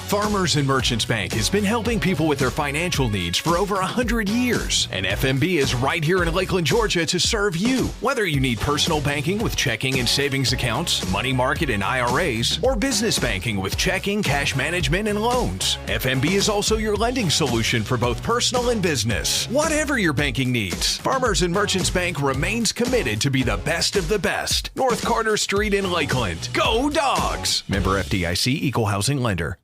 Farmers and Merchants Bank has been helping people with their financial needs for over 100 years. And FMB is right here in Lakeland, Georgia to serve you. Whether you need personal banking with checking and savings accounts, money market and IRAs, or business banking with checking, cash management, and loans, FMB is also your lending solution for both personal and business. Whatever your banking needs, Farmers and Merchants Bank remains committed to be the best of the best. North Carter Street in Lakeland. Go Dogs! Member FDIC, Equal Housing Lender.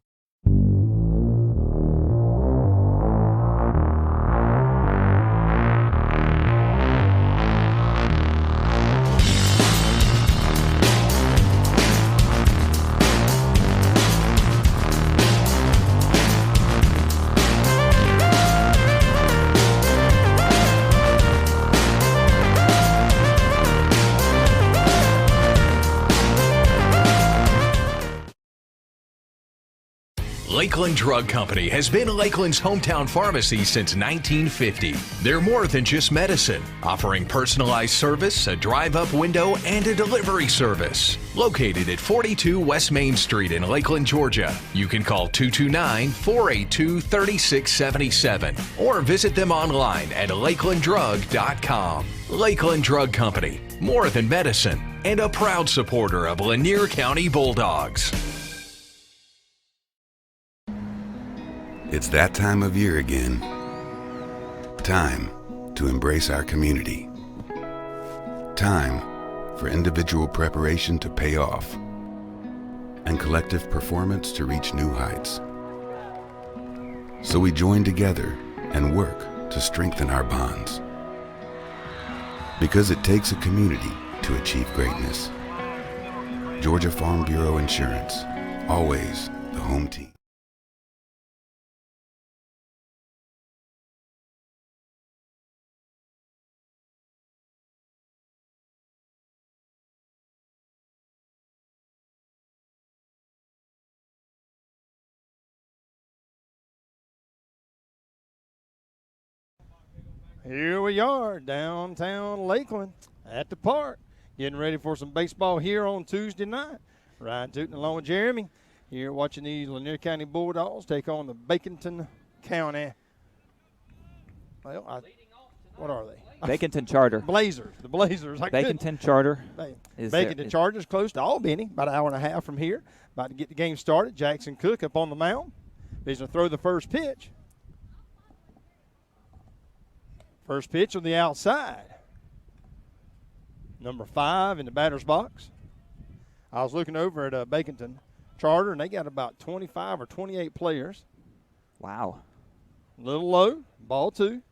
Lakeland Drug Company has been Lakeland's hometown pharmacy since 1950. They're more than just medicine, offering personalized service, a drive-up window, and a delivery service. Located at 42 West Main Street in Lakeland, Georgia. You can call 229-482-3677 or visit them online at lakelanddrug.com. Lakeland Drug Company, more than medicine, and a proud supporter of Lanier County Bulldogs. It's that time of year again. Time to embrace our community. Time for individual preparation to pay off and collective performance to reach new heights. So we join together and work to strengthen our bonds. Because it takes a community to achieve greatness. Georgia Farm Bureau Insurance, always the home team. Here we are, downtown Lakeland at the park, getting ready for some baseball here on Tuesday night. Ryan Tootin along with Jeremy here watching these Lanier County Bulldogs take on the Baconton County. Well, what are they? Baconton Charter. Blazers. The Blazers. Baconton Charter. Baconton Charter's close to Albany, about an hour and a half from here. About to get the game started. Jackson Cook up on the mound. He's going to throw the first pitch. First pitch on the outside. Number 5 in the batter's box. I was looking over at Baconton Charter, and they got about 25 or 28 players. Wow. A little low, ball 2.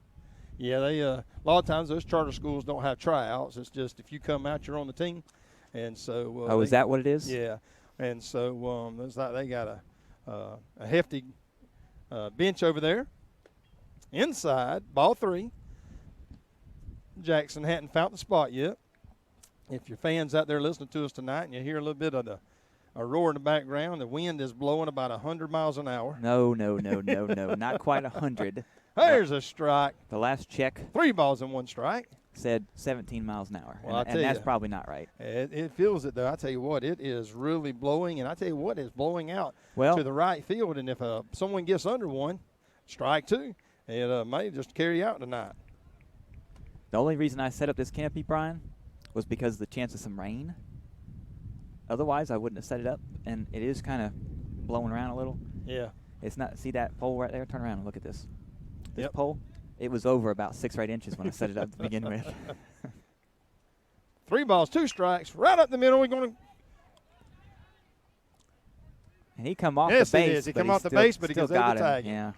Yeah, they a lot of times those charter schools don't have tryouts. It's just if you come out, you're on the team. And so is that what it is? Yeah. And so it's like they got a hefty bench over there. Inside, ball 3. Jackson hadn't found the spot yet. If your fans out there listening to us tonight and you hear a little bit of a roar in the background, the wind is blowing about 100 miles an hour. No, not quite 100. There's a strike. The last check. 3 balls and 1 strike. Said 17 miles an hour, well, and that's probably not right. It feels it, though. I tell you what, it is really blowing, and I tell you what, it's blowing out to the right field, and if someone gets under 1, strike 2, it may just carry out tonight. The only reason I set up this canopy, Brian, was because of the chance of some rain. Otherwise, I wouldn't have set it up, and it is kind of blowing around a little. Yeah. It's not. See that pole right there? Turn around and look at this. This Yep. pole, it was over about 6 or 8 inches when I set it up to begin with. 3 balls, 2 strikes, right up the middle. We're going to. And he come off the base. Yes, he is. He come off the base, but he goes over the tag. Yeah.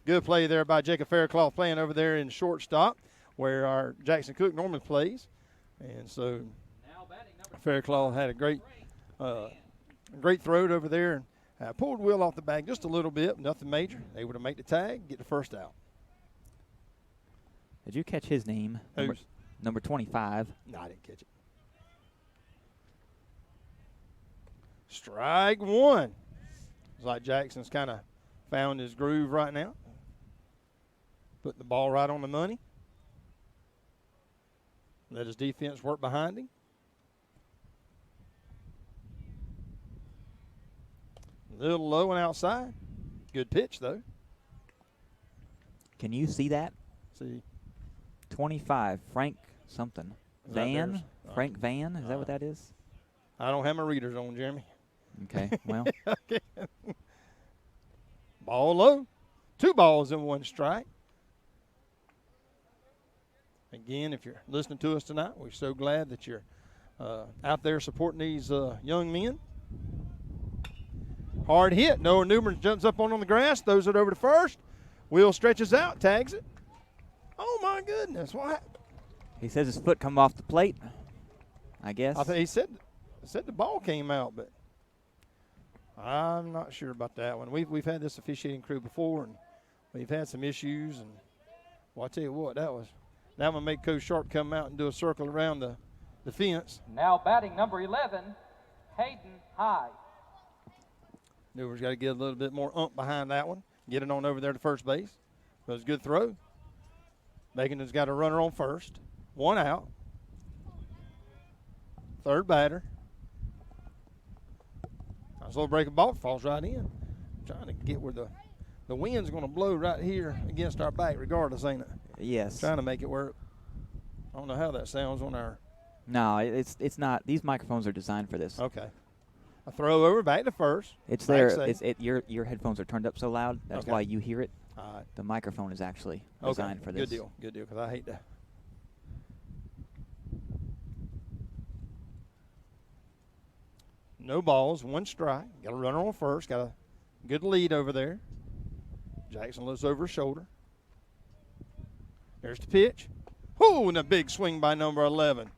Good play there by Jacob Fairclough playing over there in shortstop, where our Jackson Cook normally plays. And so Fairclough had a great throw over there and pulled Will off the bag just a little bit, nothing major. Able to make the tag, get the first out. Did you catch his name? Number 25. No, I didn't catch it. Strike 1. It's like Jackson's kind of found his groove right now. Putting the ball right on the money. Let his defense work behind him. A little low and outside. Good pitch, though. Can you see that? See. 25, Frank something. Van? Frank Van? Is that what that is? I don't have my readers on, Jeremy. Okay, well. Ball low. 2 balls and 1 strike. Again, if you're listening to us tonight, we're so glad that you're out there supporting these young men. Hard hit. Noah Newman jumps up on the grass, throws it over to first. Will stretches out, tags it. Oh, my goodness. What happened? He says his foot come off the plate, I guess. I think he said the ball came out, but I'm not sure about that one. We've had this officiating crew before, and we've had some issues. And well, I tell you what, that one made Coach Sharp come out and do a circle around the fence. Now batting number 11, Hayden High. Newber's got to get a little bit more ump behind that one. Get it on over there to first base. That was a good throw. Baconton's got a runner on first. 1 out. Third batter. Nice little break of ball. Falls right in. Trying to get where the wind's going to blow right here against our back regardless, ain't it? Yes. Trying to make it work. I don't know how that sounds on our. No, it's not. These microphones are designed for this. Okay. A throw over back to first. It's back there. safe. Your headphones are turned up so loud. That's Okay. why you hear it. All right. The microphone is actually designed for this. Good deal. Good deal. Because I hate that. No balls, 1 strike. Got a runner on first. Got a good lead over there. Jackson looks over his shoulder. There's the pitch. Oh, and a big swing by number 11.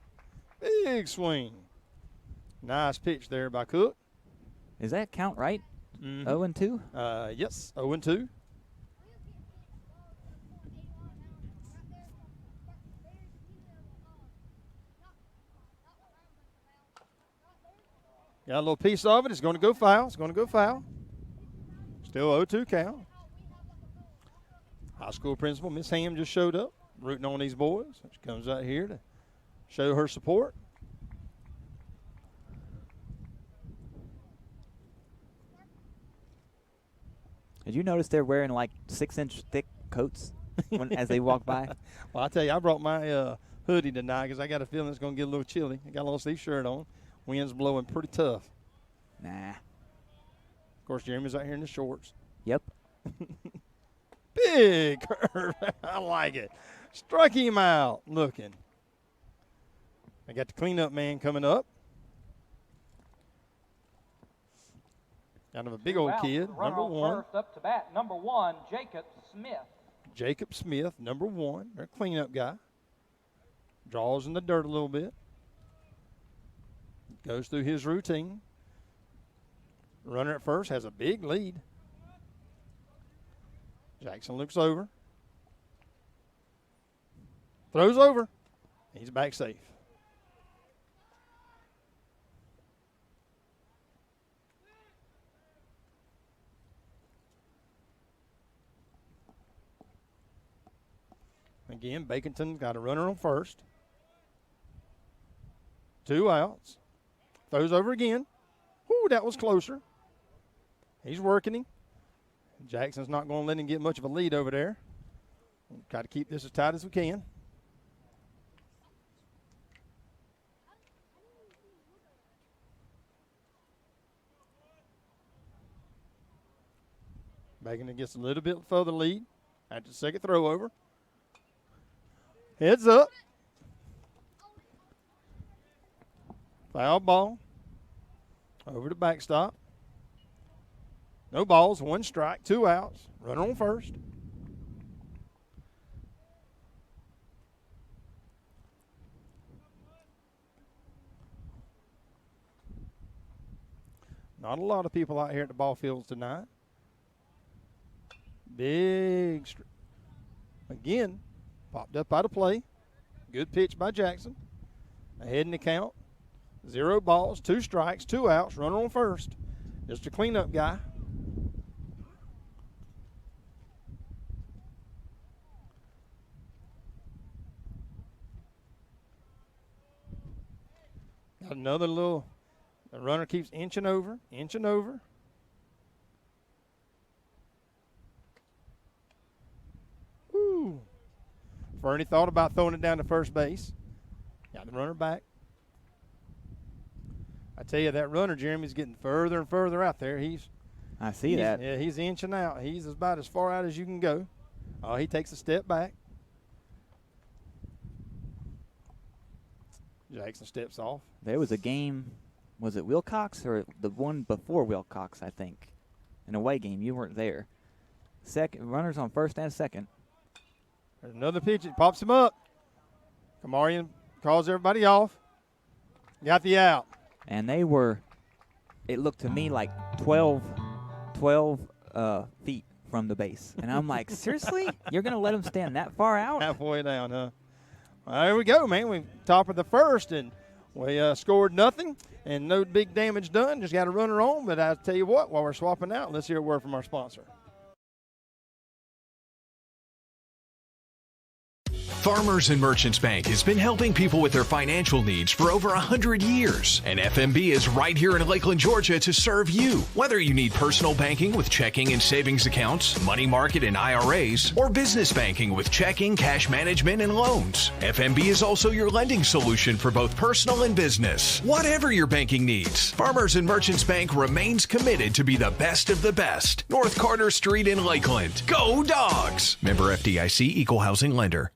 Big swing. Nice pitch there by Cook. Is that count right? Mm-hmm. 0-2? Yes, 0-2. Got a little piece of it. It's going to go foul. It's going to go foul. Still 0-2 count. High school principal Miss Ham just showed up, rooting on these boys. She comes out here to show her support. Did you notice they're wearing like 6-inch thick coats as they walk by? Well, I tell you, I brought my hoodie tonight because I got a feeling it's going to get a little chilly. I got a little sleeve shirt on. Wind's blowing pretty tough. Nah. Of course, Jeremy's out here in the shorts. Yep. Big curve. I like it. Struck him out looking. I got the cleanup man coming up. Kind of a big old kid, number 1. First up to bat, number 1, Jacob Smith. Jacob Smith, number 1, their cleanup guy. Draws in the dirt a little bit. Goes through his routine. Runner at first has a big lead. Jackson looks over. Throws over. He's back safe. Again, Baconton got a runner on first. 2 outs. Throws over again. Ooh, that was closer. He's working him. Jackson's not going to let him get much of a lead over there. Got to keep this as tight as we can. Baconton gets a little bit further lead after the second throw over. Heads up. Foul ball. Over the backstop. No balls, 1 strike, 2 outs. Runner on first. Not a lot of people out here at the ball fields tonight. Again, popped up out of play. Good pitch by Jackson. Ahead in the count. 0 balls, 2 strikes, 2 outs. Runner on first. Just a cleanup guy. Got another little. The runner keeps inching over, inching over. Fernie thought about throwing it down to first base. Got the runner back. I tell you, that runner, Jeremy's getting further and further out there. I see that. Yeah, he's inching out. He's about as far out as you can go. He takes a step back. Jackson steps off. There was a game, was it Wilcox or the one before Wilcox, I think? An away game. You weren't there. Runners on first and second. There's another pitch. It pops him up. Kamarian calls everybody off. Got the out. And they were, it looked to me like 12 feet from the base. And I'm like, seriously? You're going to let them stand that far out? Halfway down, huh? Well, there we go, man. We top of the first, and we scored nothing, and no big damage done. Just got a runner on. But I tell you what, while we're swapping out, let's hear a word from our sponsor. Farmers and Merchants Bank has been helping people with their financial needs for over 100 years. And FMB is right here in Lakeland, Georgia to serve you. Whether you need personal banking with checking and savings accounts, money market and IRAs, or business banking with checking, cash management, and loans, FMB is also your lending solution for both personal and business. Whatever your banking needs, Farmers and Merchants Bank remains committed to be the best of the best. North Carter Street in Lakeland. Go Dogs! Member FDIC, Equal Housing Lender.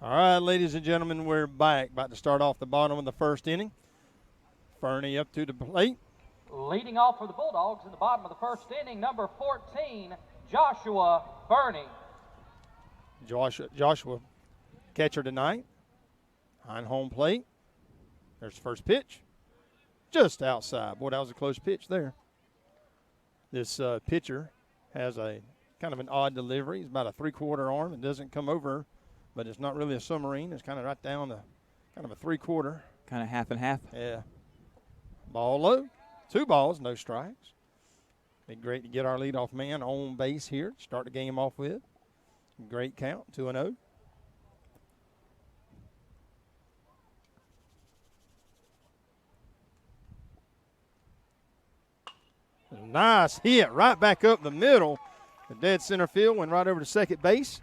All right, ladies and gentlemen, we're back. About to start off the bottom of the first inning. Fernie up to the plate. Leading off for the Bulldogs in the bottom of the first inning, number 14, Joshua Fernie. Joshua, catcher tonight. On home plate. There's the first pitch. Just outside. Boy, that was a close pitch there. This pitcher has a kind of an odd delivery. He's about a three-quarter arm. It doesn't come over, but it's not really a submarine. It's kind of right down the kind of a three-quarter. Kind of half and half. Yeah. Ball low. 2 balls, no strikes. Be great to get our leadoff man on base here. Start the game off with. Great count, 2-0. Nice hit right back up the middle. The dead center field went right over to second base.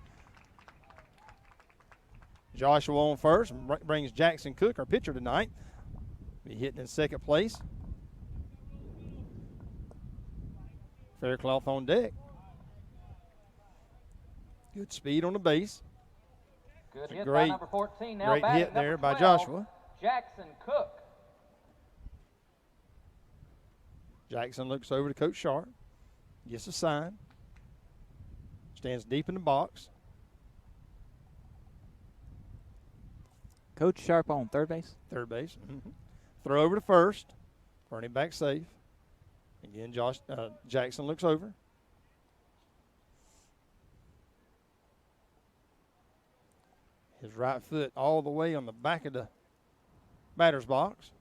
Joshua on first, brings Jackson Cook, our pitcher tonight. Be hitting in second place. Faircloth on deck. Good speed on the base. Good hit great, by number 14. Now great batting hit there number by 12, Joshua. Jackson Cook. Jackson looks over to Coach Sharp. Gets a sign. Stands deep in the box. Coach Sharp on third base. Third base. Mm-hmm. Throw over to first. Running back safe. Again, Jackson looks over. His right foot all the way on the back of the batter's box.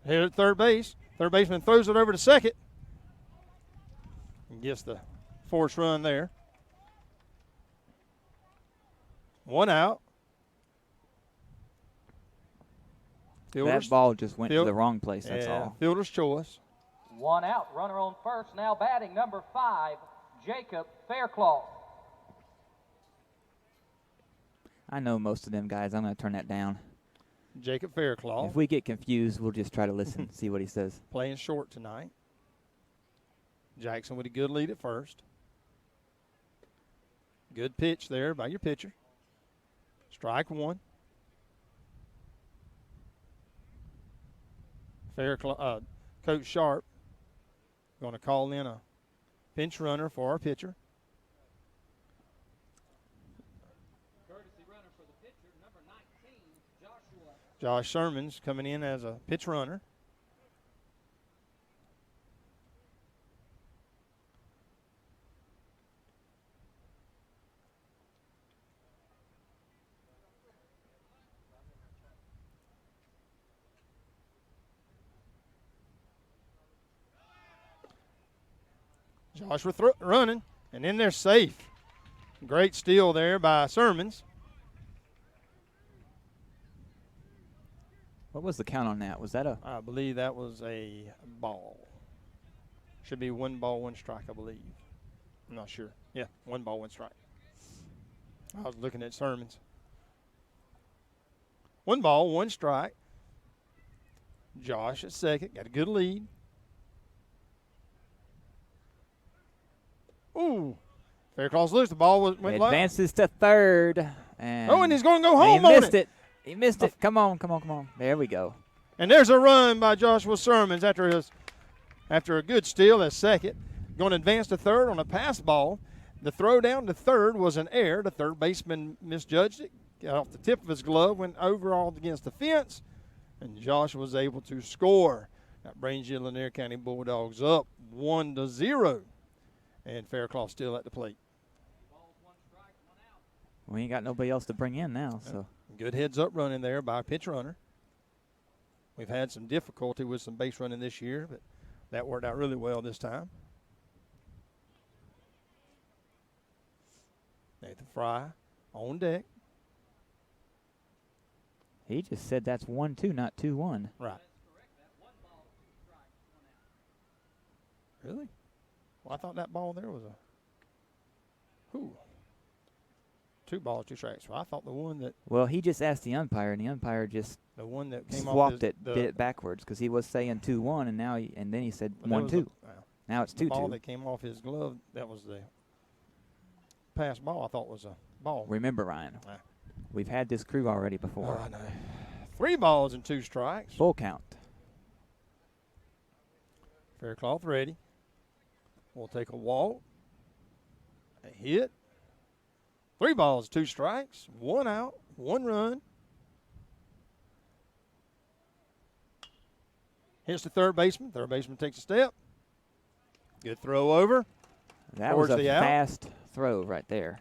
Here at third base. Third baseman throws it over to second. And gets the forced run there. 1 out. That ball just went to the wrong place, that's all. Fielder's choice. 1 out. Runner on first. Now batting number 5, Jacob Faircloth. I know most of them guys. I'm going to turn that down. Jacob Faircloth. If we get confused, we'll just try to listen, see what he says. Playing short tonight. Jackson with a good lead at first. Good pitch there by your pitcher. Strike 1. Coach Sharp going to call in a pinch runner for our pitcher. Courtesy runner for the pitcher, number 19, Joshua. Josh Sherman's coming in as a pitch runner. Josh running, and in there safe. Great steal there by Sermons. What was the count on that? Was that a? I believe that was a ball. Should be 1 ball, 1 strike, I believe. I'm not sure. Yeah, 1 ball, 1 strike. I was looking at Sermons. 1 ball, 1 strike. Josh at second, got a good lead. Ooh, Faircloth's loose. The ball went low. Advances to third. And he's going to go home on it. He missed it. Come on. There we go. And there's a run by Joshua Sermons after a good steal at second. Going to advance to third on a pass ball. The throw down to third was an error. The third baseman misjudged it. Got off the tip of his glove, went overall against the fence, and Josh was able to score. That brings you Lanier County Bulldogs up 1-0. And Faircloth still at the plate. We ain't got nobody else to bring in now. So good heads-up running there by a pitch runner. We've had some difficulty with some base running this year, but that worked out really well this time. Nathan Fry on deck. He just said that's 1-2, not 2-1. Right. Really? Well, I thought that ball there was a 2 balls, 2 strikes. Well, I thought the one that. Well, he just asked the umpire, and the umpire just the one that came swapped it, bit it backwards because he was saying 2-1, and then he said 1-2. Now it's 2-2. The ball that came off his glove, that was the pass ball. I thought was a ball. Remember, Ryan, we've had this crew already before. Oh, I know. 3 balls and 2 strikes. Full count. Faircloth ready. We'll take a walk, a hit, 3 balls, 2 strikes, 1 out, 1 run. Hits the third baseman. Third baseman takes a step. Good throw over. That was a fast throw right there.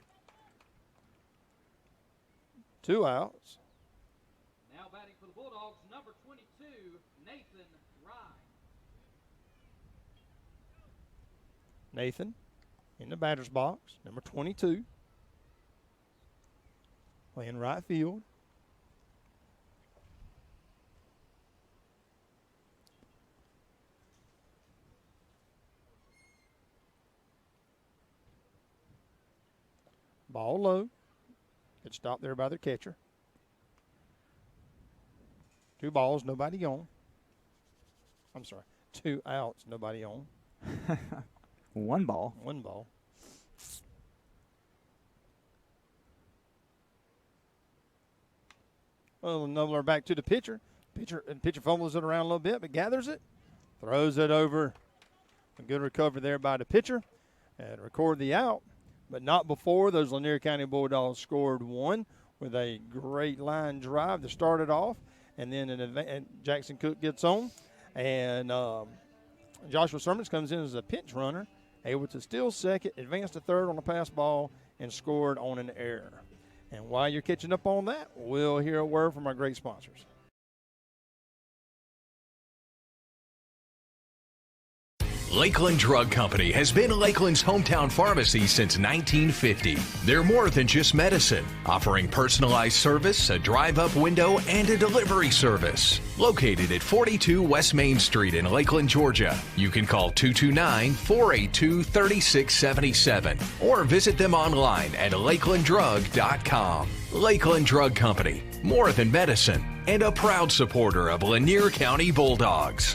2 outs. Now batting for the Bulldogs, number 22, Nathan Rye. Nathan in the batter's box, number 22. Playing right field. Ball low. Good stop there by their catcher. 2 balls, nobody on. I'm sorry, 2 outs, nobody on. 1 ball. 1 ball. Well, Nubler back to the pitcher. Pitcher fumbles it around a little bit, but gathers it. Throws it over. A good recovery there by the pitcher. And record the out. but not before those Lanier County Bulldogs scored one with a great line drive to start it off, and then and Jackson Cook gets on, and Joshua Sermons comes in as a pinch runner, able to steal second, advance to third on a pass ball, and scored on an error. And while you're catching up on that, we'll hear a word from our great sponsors. Lakeland Drug Company has been Lakeland's hometown pharmacy since 1950. They're more than just medicine, offering personalized service, a drive-up window, and a delivery service. Located at 42 West Main Street in Lakeland, Georgia. You can call 229-482-3677 or visit them online at lakelanddrug.com. Lakeland Drug Company, more than medicine, and a proud supporter of Lanier County Bulldogs.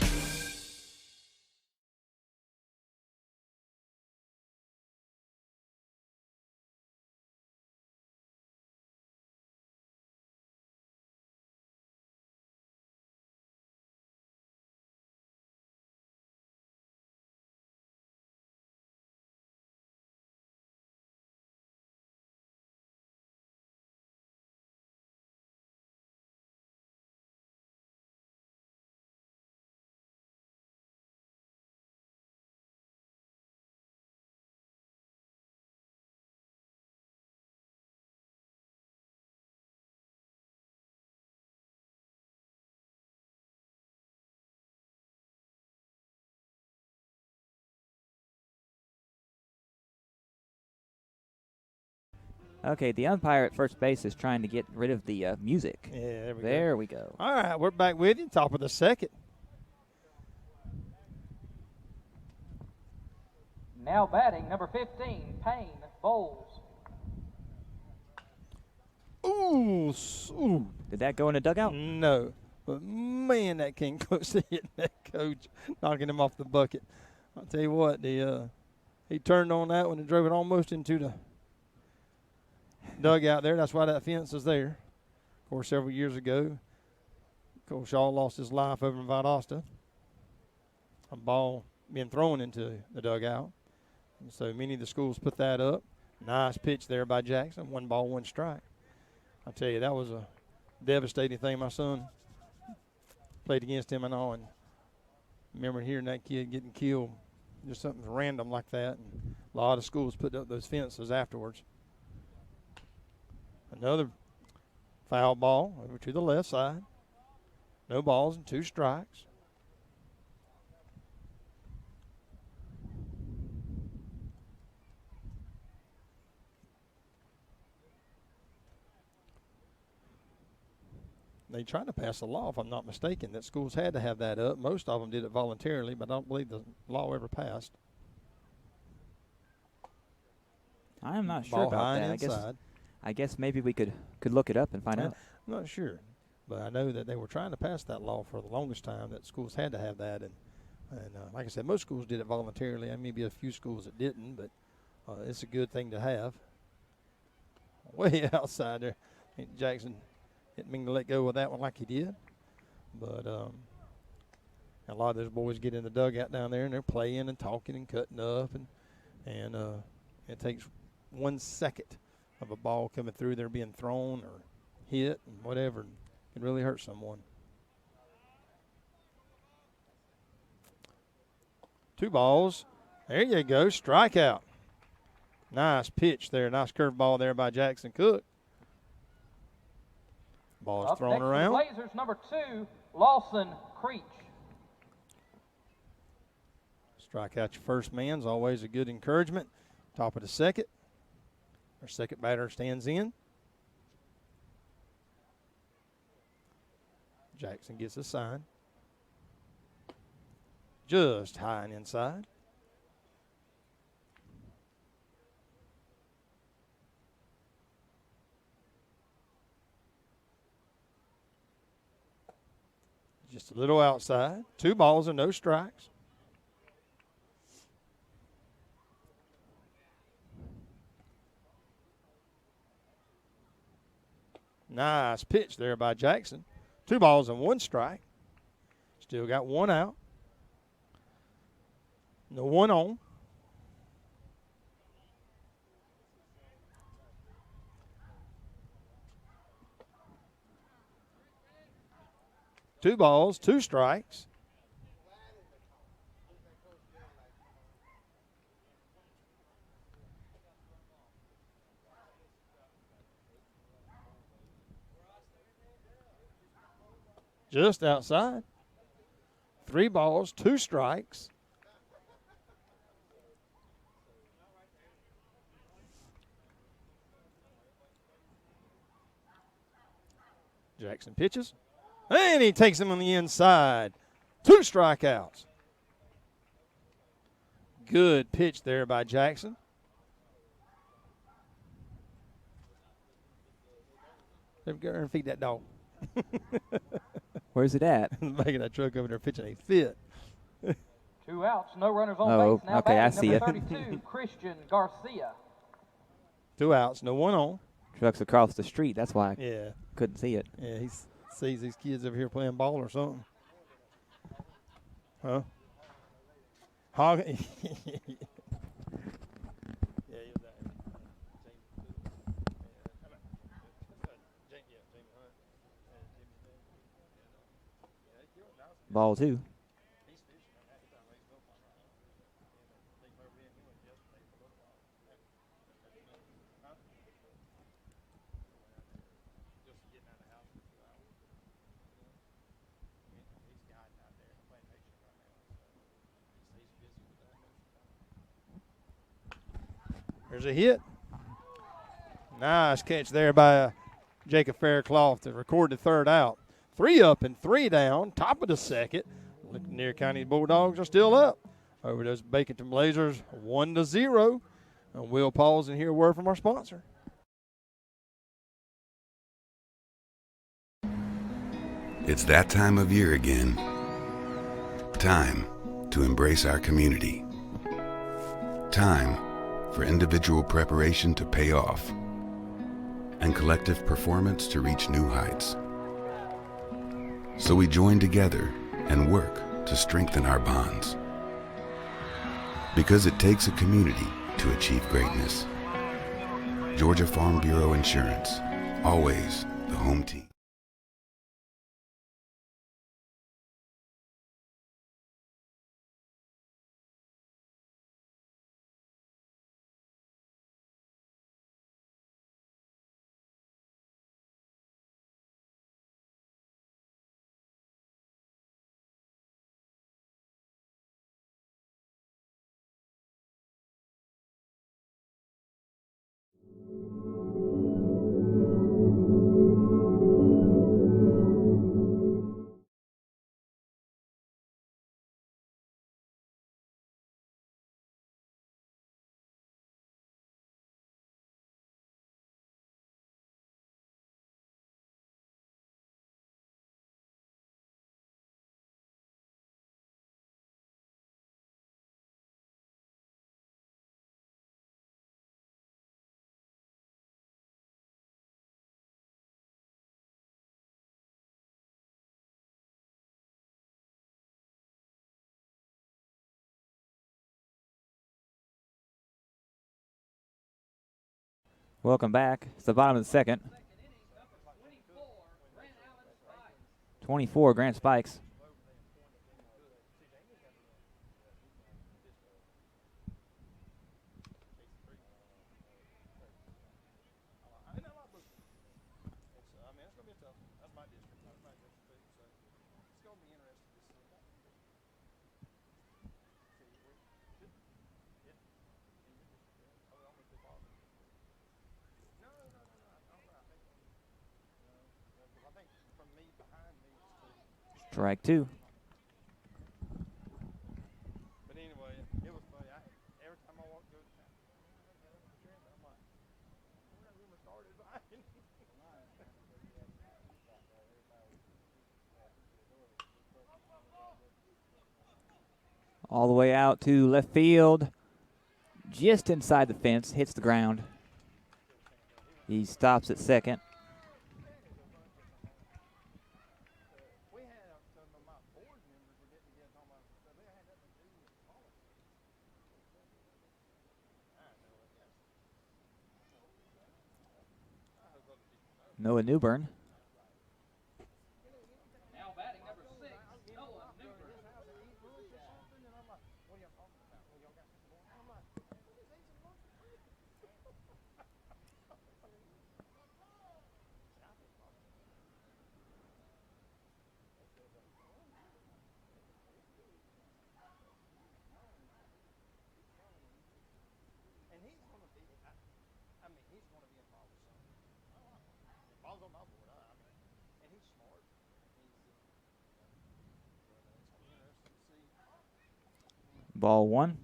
Okay, the umpire at first base is trying to get rid of the music. Yeah, there we go. All right, we're back with you, top of the second. Now batting, number 15, Payne Bowles. Ooh. Did that go in the dugout? No. But, man, that came close to hitting that coach, knocking him off the bucket. I'll tell you what, he turned on that one and drove it almost into the dugout there. That's why that fence is there. Of course, several years ago, Coach Shaw lost his life over in Valdosta. A ball being thrown into the dugout. And so many of the schools put that up. Nice pitch there by Jackson. 1 ball, 1 strike. I tell you, that was a devastating thing. My son played against him and all, and remember hearing that kid getting killed, just something random like that. And a lot of schools put up those fences afterwards. Another foul ball over to the left side. No balls and 2 strikes. They tried to pass a law, if I'm not mistaken, that schools had to have that up. Most of them did it voluntarily, but I don't believe the law ever passed. I am not sure Ball about high that. and inside. I guess maybe we could look it up and find out. I'm not sure, but I know that they were trying to pass that law for the longest time, that schools had to have that. And like I said, most schools did it voluntarily. There may be a few schools that didn't, but it's a good thing to have. Way outside there. I think Jackson didn't mean to let go of that one like he did. But a lot of those boys get in the dugout down there, and they're playing and talking and cutting up. And it takes 1 second of a ball coming through there being thrown or hit and whatever. It can really hurt someone. 2 balls. There you go. Strikeout. Nice pitch there. Nice curveball there by Jackson Cook. Ball is thrown around. Blazers, number 2, Lawson Creech. Strike out your first man is always a good encouragement. Top of the second. Our second batter stands in. Jackson gets a sign. Just high and inside. Just a little outside. 2 balls and no strikes. Nice pitch there by Jackson. 2 balls and 1 strike. Still got 1 out. No 1 on. 2 balls, 2 strikes. Just outside. 3 balls, 2 strikes. Jackson pitches. And he takes him on the inside. 2 strikeouts. Good pitch there by Jackson. Go and feed that dog. Where's it at? Making that truck over there pitching a fit. 2 outs, no runners on Oh, base. Now okay, I batting see number it. 32, Christian Garcia. 2 outs, no one on. Truck's across the street. That's why I Yeah. couldn't see it. Yeah, he sees these kids over here playing ball or something. Huh? Hog. Yeah, he was out there. Ball 2. There's a hit. Nice catch there by Jacob Faircloth to record the 3rd out. 3 up and 3 down, top of the 2nd. Lanier County Bulldogs are still up over those Baconton Blazers, 1-0. And we'll pause and hear a word from our sponsor. It's that time of year again. Time to embrace our community. Time for individual preparation to pay off and collective performance to reach new heights. So we join together and work to strengthen our bonds. Because it takes a community to achieve greatness. Georgia Farm Bureau Insurance, always the home team. Welcome back. It's the bottom of the 2nd. 24, Grant Spikes. Strike 2. But anyway, it was funny. Every time I walked through the town, I'm like, we're not even started by. All the way out to left field. Just inside the fence. Hits the ground. He stops at 2nd. Noah Newbern. Now batting number mean, he's going to be involved with something. Ball's on my board. I mean, and he's smart. He's, it's going to be interesting to see. Ball 1.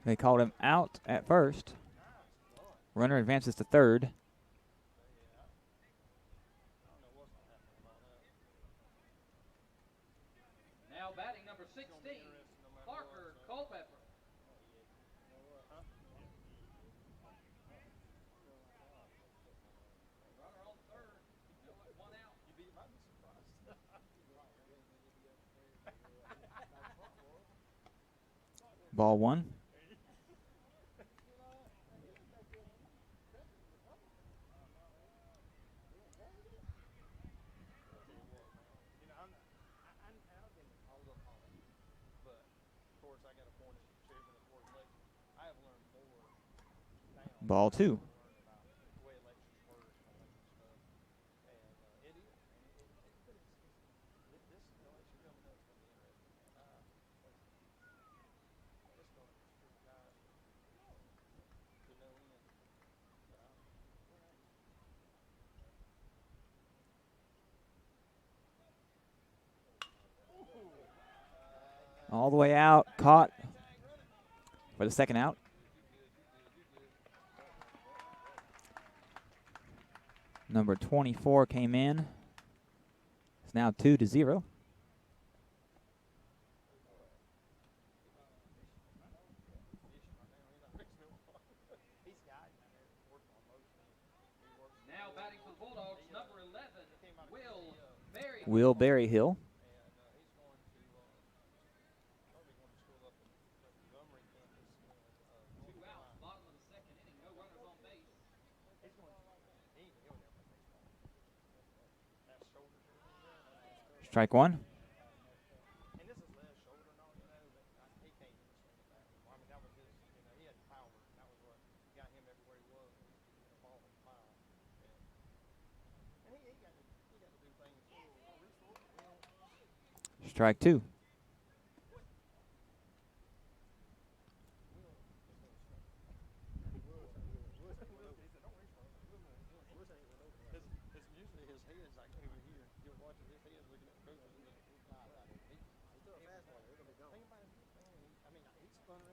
They called him out at first. Runner advances to third. Now batting number 16, Parker Culpepper. Runner on third. One out. You might be surprised. Ball 1. Ball 2. All the way out, caught for the second out. Number 24 came in. It's now 2-0. Now batting for the Bulldogs, number 11, Will Berryhill. Strike 1. Strike 2.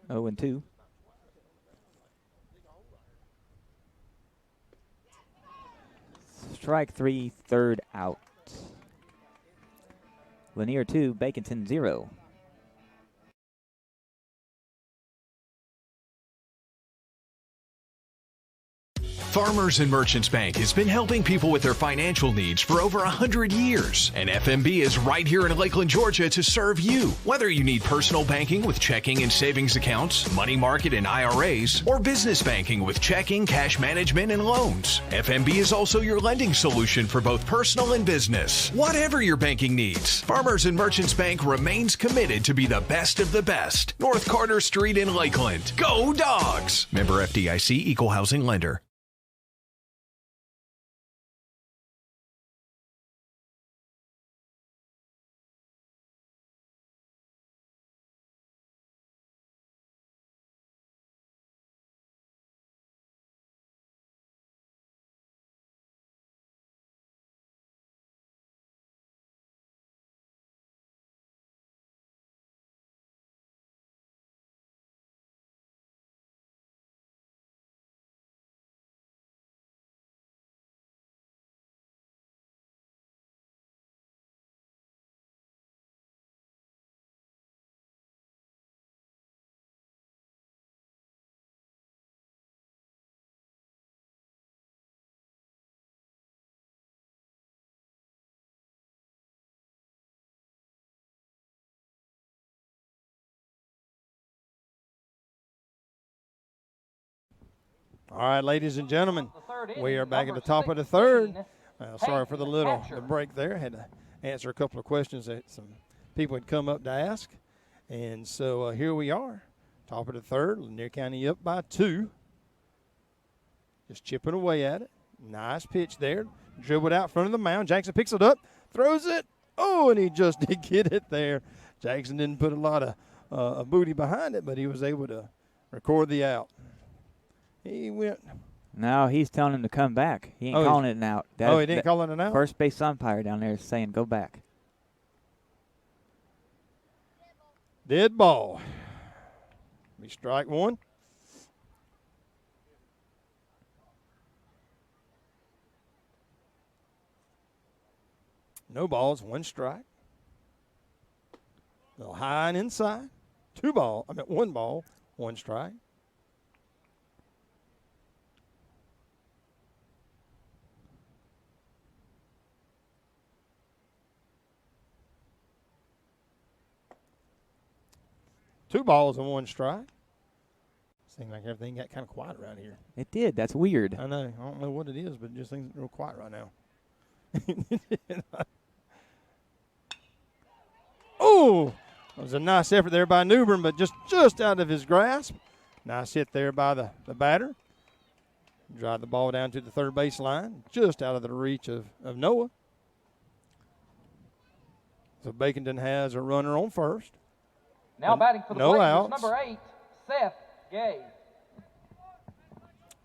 Oh, and 2. Strike 3, third out. Lanier 2, Baconton 0. Farmers and Merchants Bank has been helping people with their financial needs for over 100 years. And FMB is right here in Lakeland, Georgia to serve you. Whether you need personal banking with checking and savings accounts, money market and IRAs, or business banking with checking, cash management, and loans, FMB is also your lending solution for both personal and business. Whatever your banking needs, Farmers and Merchants Bank remains committed to be the best of the best. North Carter Street in Lakeland. Go Dogs! Member FDIC, Equal Housing Lender. All right, ladies and gentlemen, The third inning, we are back at number the top of the 16, third. Sorry for the Peyton little Hatcher. the break there. Had to answer a couple of questions that some people had come up to ask. And so here we are, top of the third. Lanier County up by 2. Just chipping away at it. Nice pitch there. Dribbled out front of the mound. Jackson picks it up, throws it. Oh, and he just did get it there. Jackson didn't put a lot of booty behind it, but he was able to record the out. He went. No, he's telling him to come back. He ain't Oh, calling it an out. He didn't call it an out? First base umpire down there is saying go back. Dead ball. Be strike one. No balls, 1 strike. A little high and inside. 1 ball, 1 strike. Two balls and 1 strike. Seems like everything got kind of quiet around here. It did. That's weird. I know. I don't know what it is, but it just seems real quiet right now. Oh, it was a nice effort there by Newbern, but just out of his grasp. Nice hit there by the batter. Drive the ball down to the third base line, just out of the reach of Noah. So Baconton has a runner on first. Now batting for the no Blazers, outs. number 8, Seth Gay.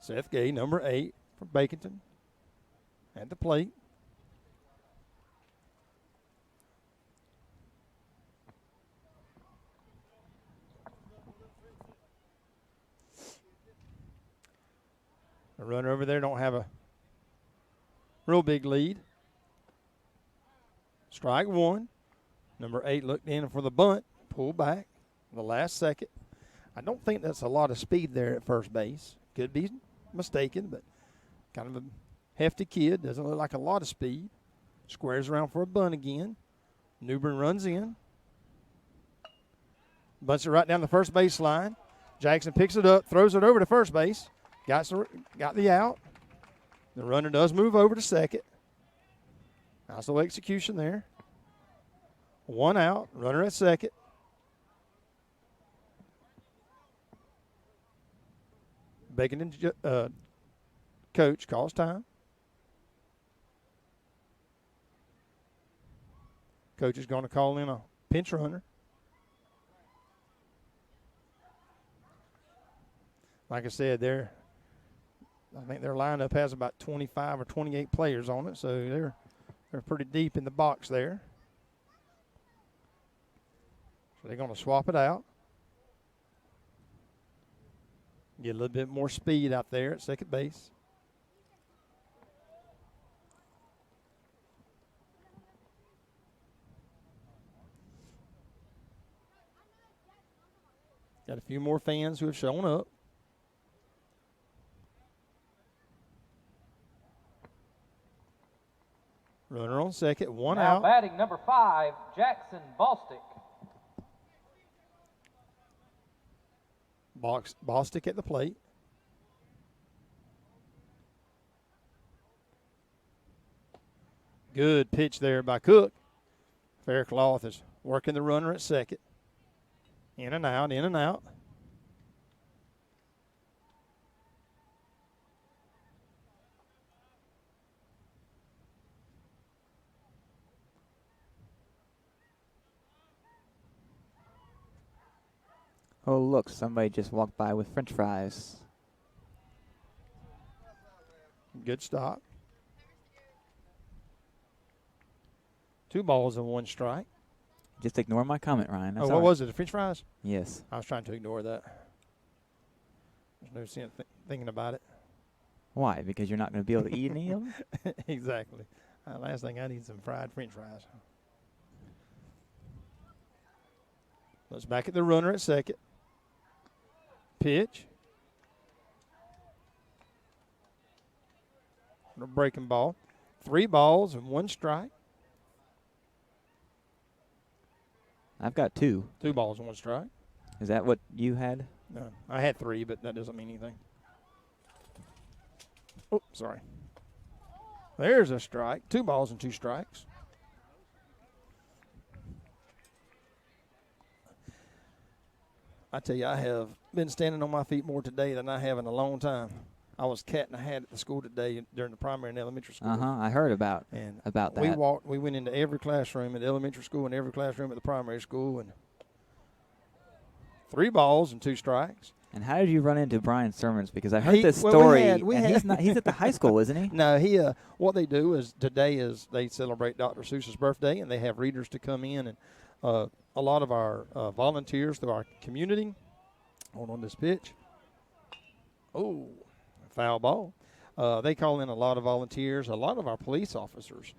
Seth Gay, number 8 for Baconton, at the plate. The runner over there don't have a real big lead. Strike one. Number 8 looked in for the bunt, pulled back the last second. I don't think that's a lot of speed there at first base. Could be mistaken, but kind of a hefty kid. Doesn't look like a lot of speed. Squares around for a bunt again. Newbern runs in. Bunts it right down the first base line. Jackson picks it up, throws it over to first base. Got the out. The runner does move over to second. Nice little execution there. 1 out, runner at second. Baconton coach calls time. Coach is going to call in a pinch runner. Like I said, I think their lineup has about 25 or 28 players on it, so they're pretty deep in the box there. So they're going to swap it out. Get a little bit more speed out there at second base. Got a few more fans who have shown up. Runner on second, 1 Now out. batting number 5, Jackson Bostic. Bostic at the plate. Good pitch there by Cook. Faircloth is working the runner at second. In and out, in and out. Oh, look, somebody just walked by with French fries. Good stop. 2 balls and 1 strike. Just ignore my comment, Ryan. That's What all right. was it, the French fries? Yes. I was trying to ignore that. There's no sense thinking about it. Why? Because you're not going to be able to eat any of them? Exactly. Last thing I need is some fried French fries. Let's back at the runner at second. Pitch. A breaking ball. 3 balls and 1 strike. I've got 2. 2 balls and 1 strike. Is that what you had? No, I had 3, but that doesn't mean anything. Oh, sorry. There's a strike. 2 balls and 2 strikes. I tell you, I have been standing on my feet more today than I have in a long time. I was cat in a hat at the school today during the primary and elementary school. I heard about that. We went into every classroom at the elementary school and every classroom at the primary school, and 3 balls and 2 strikes. And how did you run into Brian Sermons? Because I heard this story. He's at the high school, isn't he? No, what they do is today is they celebrate Dr. Seuss's birthday, and they have readers to come in, and a lot of our volunteers through our community. Hold on this pitch. Oh, foul ball. They call in a lot of volunteers. A lot of our police officers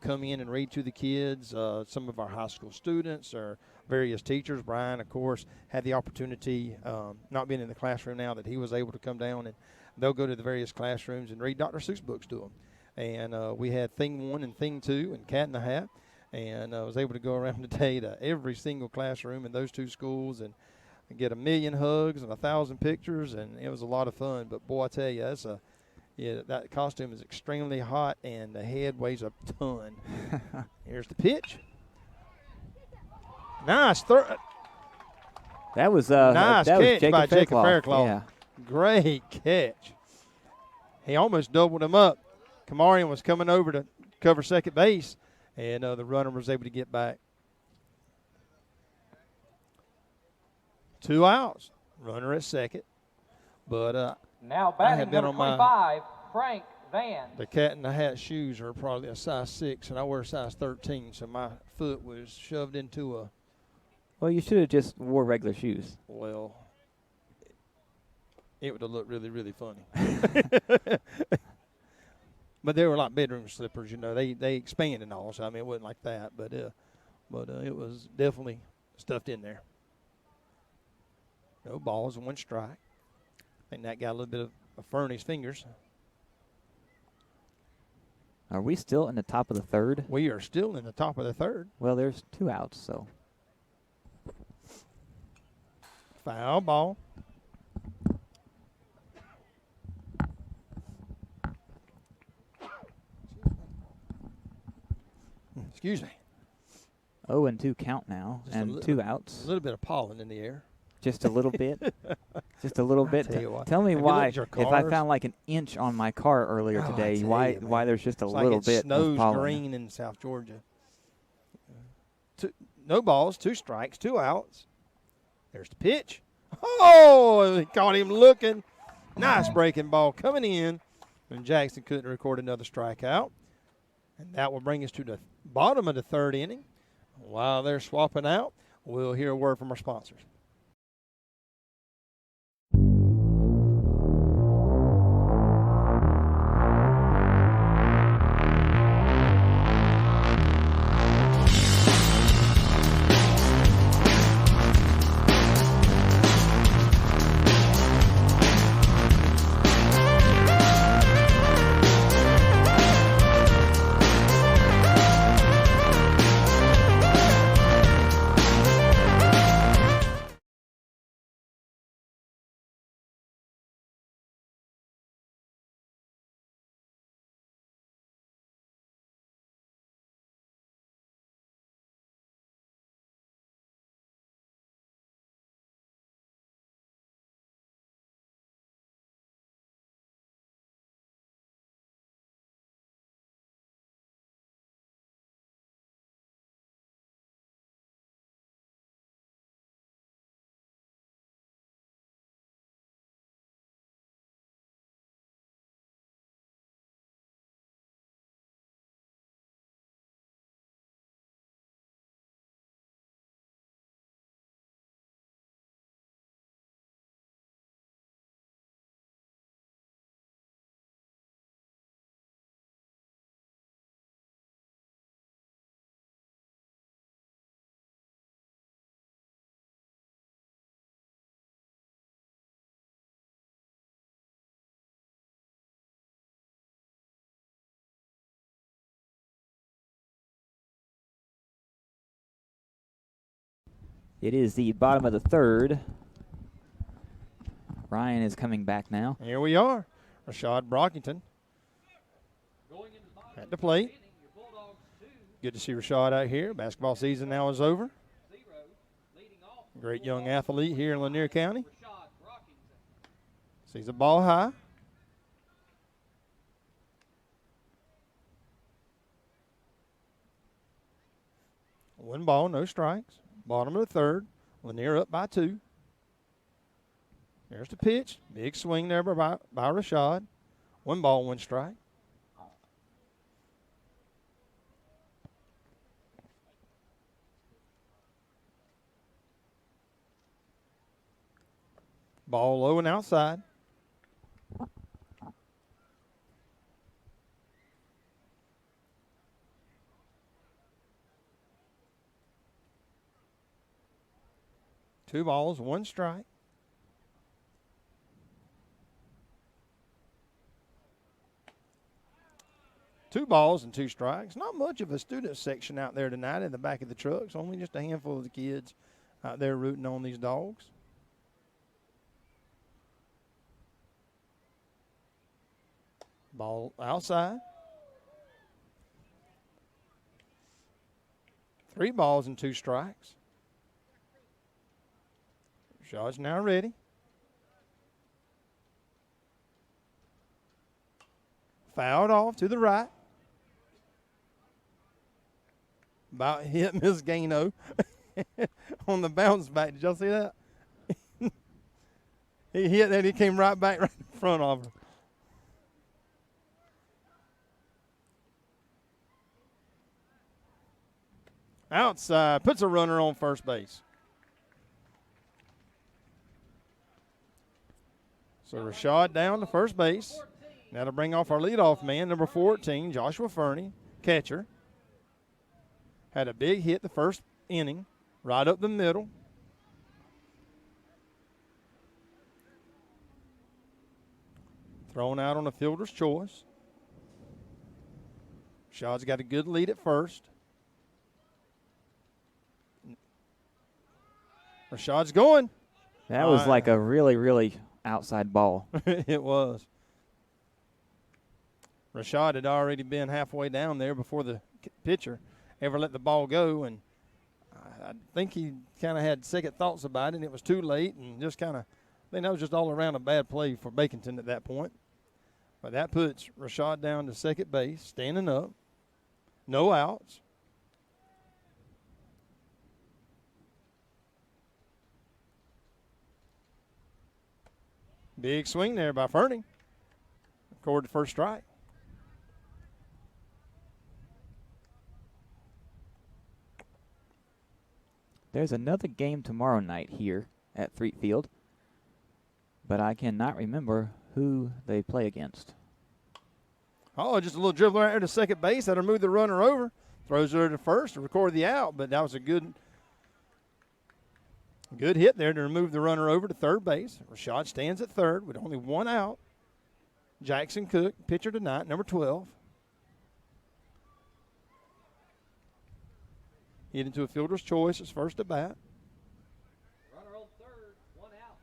come in and read to the kids. Some of our high school students or various teachers. Brian, of course, had the opportunity, not being in the classroom now, that he was able to come down, and they'll go to the various classrooms and read Dr. Seuss books to them. And we had Thing 1 and Thing 2 and Cat in the Hat, and I was able to go around today to every single classroom in those 2 schools and get 1,000,000 hugs and 1,000 pictures, and it was a lot of fun. But, boy, I tell you, that costume is extremely hot, and the head weighs a ton. Here's the pitch. Nice throw. That was nice catch by Jacob Faircloth. Yeah. Great catch. He almost doubled him up. Kamarian was coming over to cover second base, and the runner was able to get back. 2 outs. Runner at second. But now batting number 25, Frank Van. The Cat in the Hat shoes are probably a size 6, and I wear a size 13, so my foot was shoved into a. Well, you should have just wore regular shoes. Well, it would have looked really, really funny. But they were like bedroom slippers, They expand and all, so I mean it wasn't like that, but it was definitely stuffed in there. No balls and 1 strike. I think that got a little bit of a fur in his fingers. Are we still in the top of the 3rd? We are still in the top of the 3rd. Well, there's 2 outs, so. Foul ball. Excuse me. 0-2 count now, and 2 outs. A little bit of pollen in the air. Just a little bit. Just a little bit. Tell me why, if I found like an inch on my car earlier today, why there's just a little bit of pollen. It snows green in South Georgia. No balls, 2 strikes, 2 outs. There's the pitch. Oh, he caught him looking. Nice breaking ball coming in. And Jackson couldn't record another strikeout. And that will bring us to the bottom of the 3rd inning. While they're swapping out, we'll hear a word from our sponsors. It is the bottom of the 3rd. Ryan is coming back now. Here we are. Rashad Brockington at the plate. Good to see Rashad out here. Basketball season now is over. Great young athlete here in Lanier County. Sees the ball high. One ball, no strikes. Bottom of the third. Lanier up by 2. There's the pitch. Big swing there by Rashad. 1 ball, 1 strike. Ball low and outside. Two balls, 1 strike. Two balls and 2 strikes. Not much of a student section out there tonight in the back of the trucks. Only just a handful of the kids out there rooting on these dogs. Ball outside. 3 balls and 2 strikes. Shot's now ready. Fouled off to the right. About hit Miss Gaino on the bounce back. Did y'all see that? He hit that. He came right back right in front of her. Outside. Puts a runner on first base. So Rashad down to first base. Now to bring off our leadoff man, number 14, Joshua Fernie, catcher. Had a big hit the first inning, right up the middle. Thrown out on a fielder's choice. Rashad's got a good lead at first. Rashad's going. That was like a really, really outside ball. It was. Rashad had already been halfway down there before the pitcher ever let the ball go, and I think he kind of had second thoughts about it, and it was too late, and just kind of, I think that was just all around a bad play for Baconton at that point. But that puts Rashad down to second base, standing up, no outs. Big swing there by Fernie. Recorded first strike. There's another game tomorrow night here at Threet Field, but I cannot remember who they play against. Oh, just a little dribble right there to second base. That'll move the runner over. Throws her to first to record the out, but that was a good hit there to remove the runner over to third base. Rashad stands at third with only 1 out. Jackson Cook, pitcher tonight, number 12. Hit into a fielder's choice, his first at bat. Runner on third, 1 out.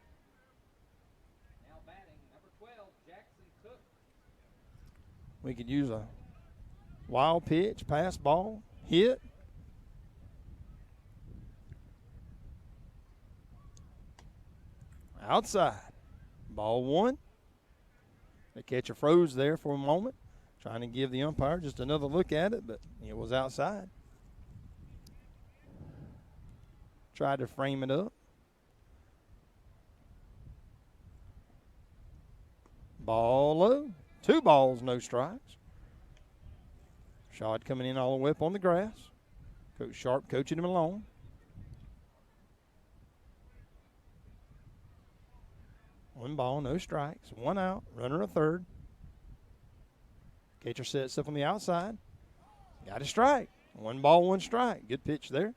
Now batting, number 12, Jackson Cook. We could use a wild pitch, pass ball, hit. Outside. Ball 1. The catcher froze there for a moment, trying to give the umpire just another look at it, but it was outside. Tried to frame it up. Ball low. 2 balls, no strikes. Shot coming in all the way up on the grass. Coach Sharp coaching him along. One ball, no strikes. 1 out. Runner a third. Catcher sets up on the outside. Got a strike. 1 ball, 1 strike. Good pitch there.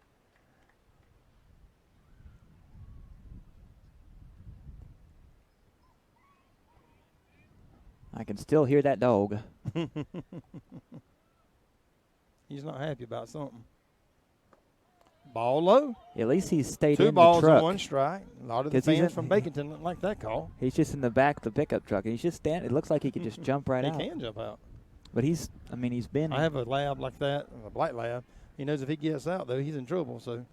I can still hear that dog. He's not happy about something. Ball low. At least he's stayed Two in balls the truck. and one strike. A lot of the 'Cause he's fans in- from Baconton didn't like that call. He's just in the back of the pickup truck. And he's just standing. It looks like he could just jump right He out. can jump out. But he's been. I have a lab like that, a black lab. He knows if he gets out, though, he's in trouble. So,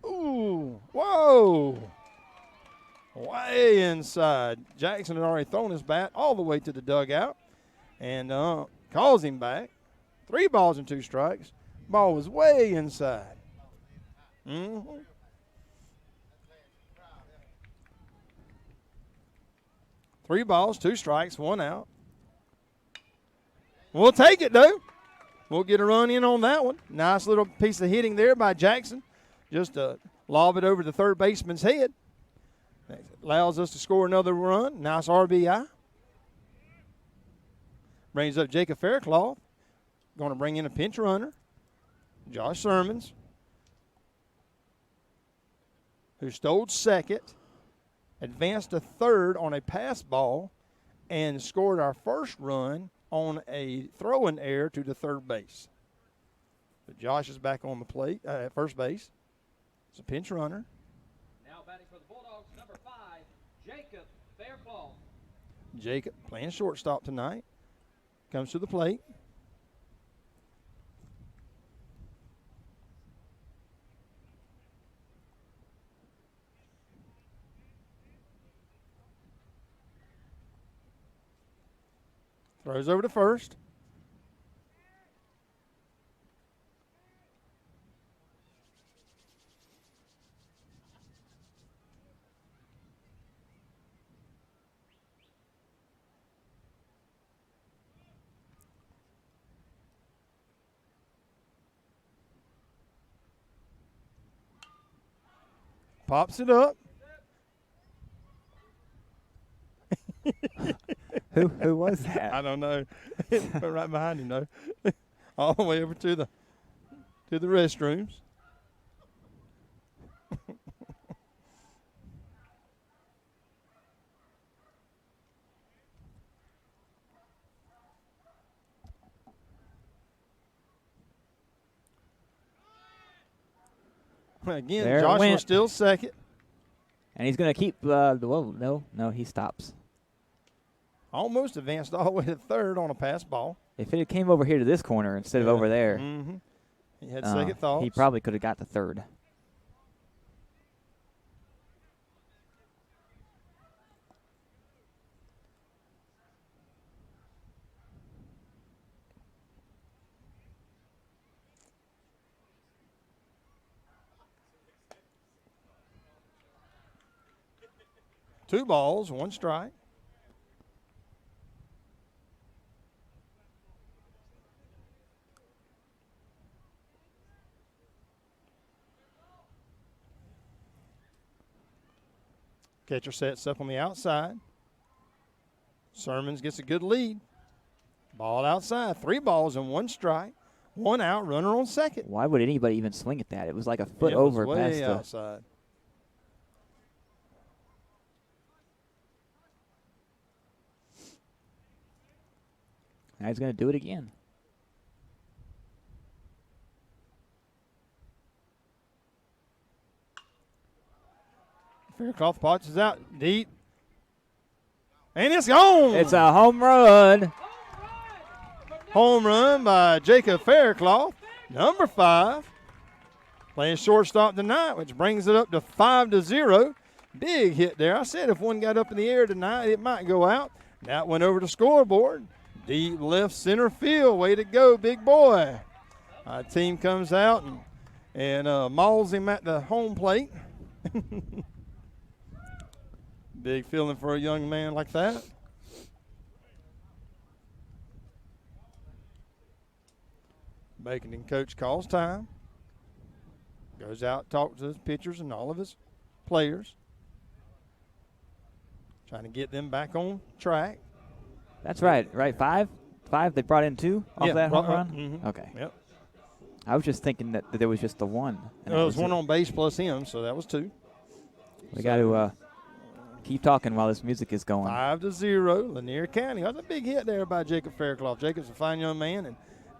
ooh, whoa, way inside. Jackson had already thrown his bat all the way to the dugout, and calls him back. 3 balls and 2 strikes. Ball was way inside. Mm-hmm. Three balls, 2 strikes, 1 out. We'll take it, though. We'll get a run in on that one. Nice little piece of hitting there by Jackson. Just lob it over the third baseman's head. That allows us to score another run. Nice RBI. Brings up Jacob Faircloth. Going to bring in a pinch runner. Josh Sermons, who stole second, advanced to third on a pass ball, and scored our first run on a throwing error to the third base. But Josh is back on the plate at first base. It's a pinch runner. Now batting for the Bulldogs, number 5, Jacob Faircloth. Jacob playing shortstop tonight. Comes to the plate. Throws over to first. Pops it up. Who was that? I don't know. Went right behind him, though. All the way over to the restrooms. Again, There it Joshua went. still second. And he's going to keep no, he stops. Almost advanced all the way to third on a pass ball. If it had came over here to this corner instead of over there, Mm-hmm. He had second thoughts. he probably could have got the third. Two balls, 1 strike. Catcher sets up on the outside. Sermons gets a good lead. Ball outside. 3 balls and 1 strike. 1 out, runner on second. Why would anybody even swing at that? It was like a foot It was over way past the. outside. Now he's going to do it again. Faircloth punches out deep. And it's gone. It's a home run. Home run by Jacob Faircloth, number 5. Playing shortstop tonight, which brings it up to 5-0. Big hit there. I said if one got up in the air tonight, it might go out. That went over the scoreboard. Deep left center field. Way to go, big boy. Our team comes out and mauls him at the home plate. Big feeling for a young man like that. Baconton coach calls time. Goes out, talks to his pitchers and all of his players. Trying to get them back on track. That's right. 5? They brought in 2 off that home run? Mm-hmm. Okay. Yep. I was just thinking that there was just the 1. And It was 1 on base plus him, so that was 2. We got to keep talking while this music is going. 5-0, Lanier County. That's a big hit there by Jacob Faircloth. Jacob's a fine young man and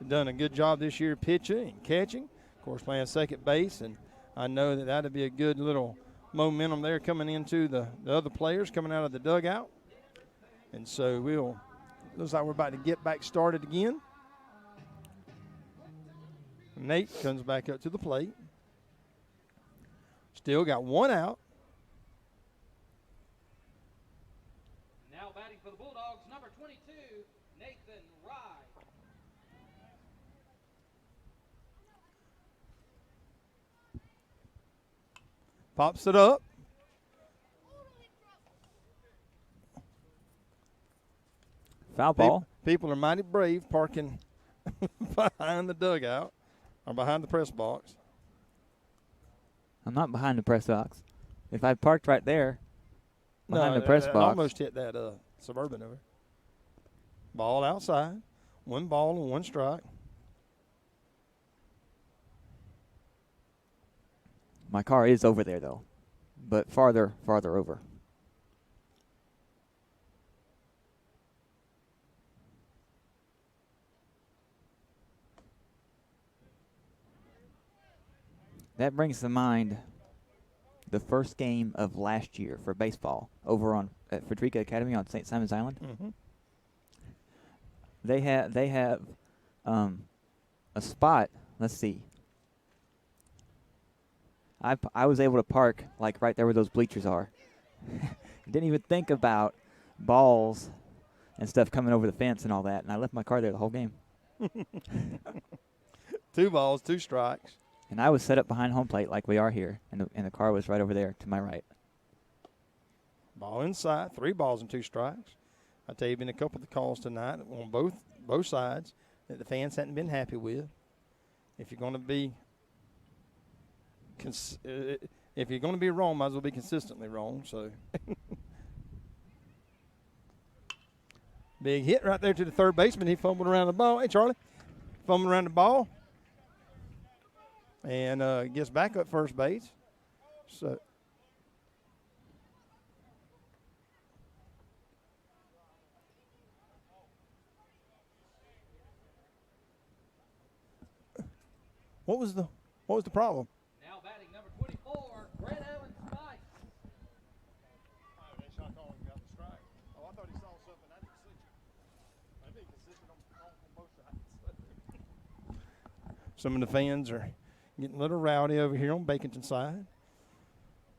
done a good job this year pitching and catching. Of course, playing second base, and I know that that'd be a good little momentum there coming into the other players coming out of the dugout. And so looks like we're about to get back started again. Nate comes back up to the plate. Still got one out. Now batting for the Bulldogs, number 22, Nathan Rye. Pops it up. Foul ball. People are mighty brave parking behind the dugout or behind the press box. I'm not behind the press box. If I parked right there, behind the press it box. almost hit that Suburban over. Ball outside. 1 ball and 1 strike. My car is over there, though, but farther over. That brings to mind the first game of last year for baseball over at Frederica Academy on St. Simon's Island. Mm-hmm. They have a spot. Let's see. I was able to park like right there where those bleachers are. Didn't even think about balls and stuff coming over the fence and all that, and I left my car there the whole game. 2 balls, 2 strikes. And I was set up behind home plate like we are here, and the car was right over there to my right. Ball inside, 3 balls and 2 strikes. I tell you, been a couple of the calls tonight on both sides that the fans hadn't been happy with. If you're going to be wrong, might as well be consistently wrong. So, big hit right there to the third baseman. He fumbled around the ball. Hey, Charlie, fumbling around the ball, and gets back up first base. So. What was the problem? Now batting number 24, Brett Evans Mike. They shot calling got the strike. Oh, I thought he saw something I didn't see. I've been consistent on both sides. Some of the fans are getting a little rowdy over here on Baconton side,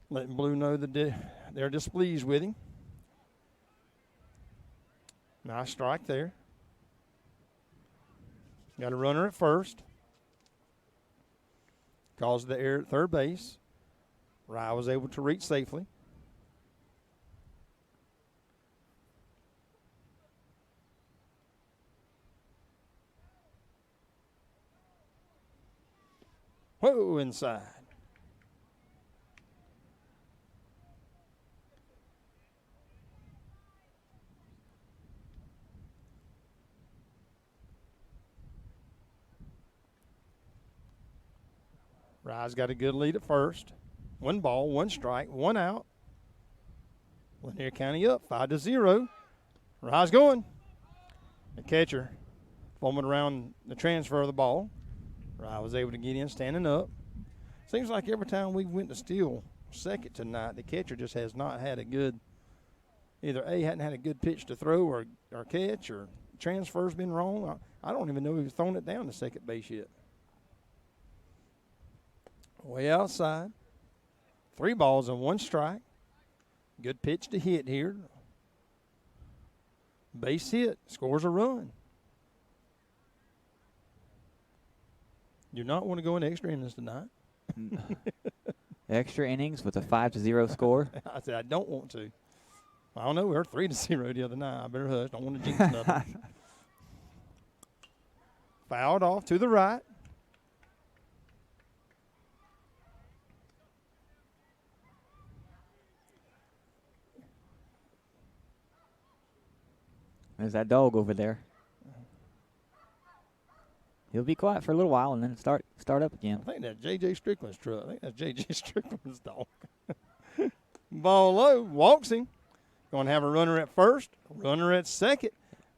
letting Blue know that they're displeased with him. Nice strike there. Got a runner at first. Caused the error at third base. Rye was able to reach safely. Whoa, inside. Rye's got a good lead at first. 1 ball, 1 strike, 1 out. Lanier County up 5-0. Rye's going. The catcher foaming around the transfer of the ball. Rye was able to get in standing up. Seems like every time we went to steal second tonight, the catcher just has not had a good, either A, hadn't had a good pitch to throw or catch, or transfer's been wrong. I don't even know if he's thrown it down to second base yet. Way outside. 3 balls and 1 strike. Good pitch to hit here. Base hit. Scores a run. Do not want to go in extra innings tonight. Extra innings with a 5-0 score. I said I don't want to. I don't know. We were 3-0 the other night. I better hush. Don't want to jinx nothing. Fouled off to the right. There's that dog over there. He'll be quiet for a little while and then start up again. I think that's J.J. Strickland's truck. I think that's J.J. Strickland's dog. Ball low, walks him. Going to have a runner at first, runner at second,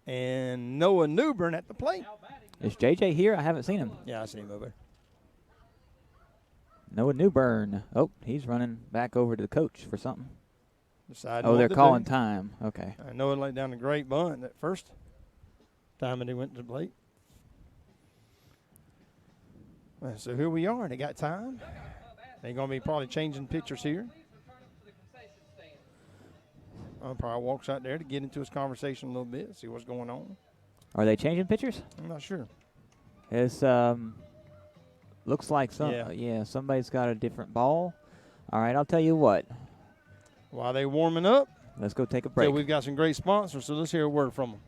and Noah Newbern at the plate. Now batting Is JJ here? I haven't seen him. Yeah, I see him over there. Noah Newburn. Oh, he's running back over to the coach for something. Deciding Oh, what they're to calling do. time. Okay. I know it laid down a great bunt that first time that he went to the plate. Well, so here we are. They got time. They're going to be probably changing pitchers here. Umpire walks out there to get into his conversation a little bit, see what's going on. Are they changing pitchers? I'm not sure. It's looks like somebody's got a different ball. All right, I'll tell you what. While they warming up, Let's go take a break. so we've got some great sponsors, so let's hear a word from them.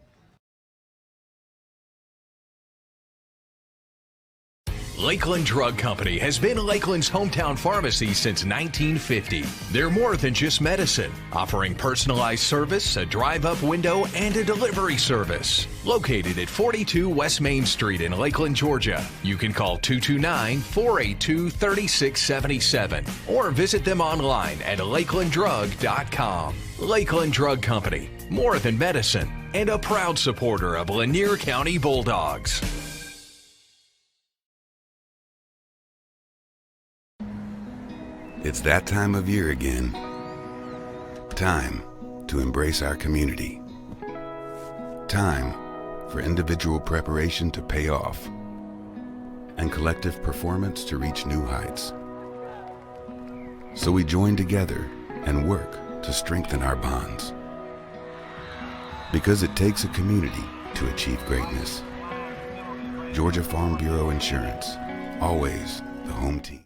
Lakeland Drug Company has been Lakeland's hometown pharmacy since 1950. They're more than just medicine, offering personalized service, a drive-up window, and a delivery service. Located at 42 West Main Street in Lakeland, Georgia. You can call 229-482-3677 or visit them online at lakelanddrug.com. Lakeland Drug Company, more than medicine, and a proud supporter of Lanier County Bulldogs. It's that time of year again. Time to embrace our community. Time for individual preparation to pay off and collective performance to reach new heights. So we join together and work to strengthen our bonds. Because it takes a community to achieve greatness. Georgia Farm Bureau Insurance, always the home team.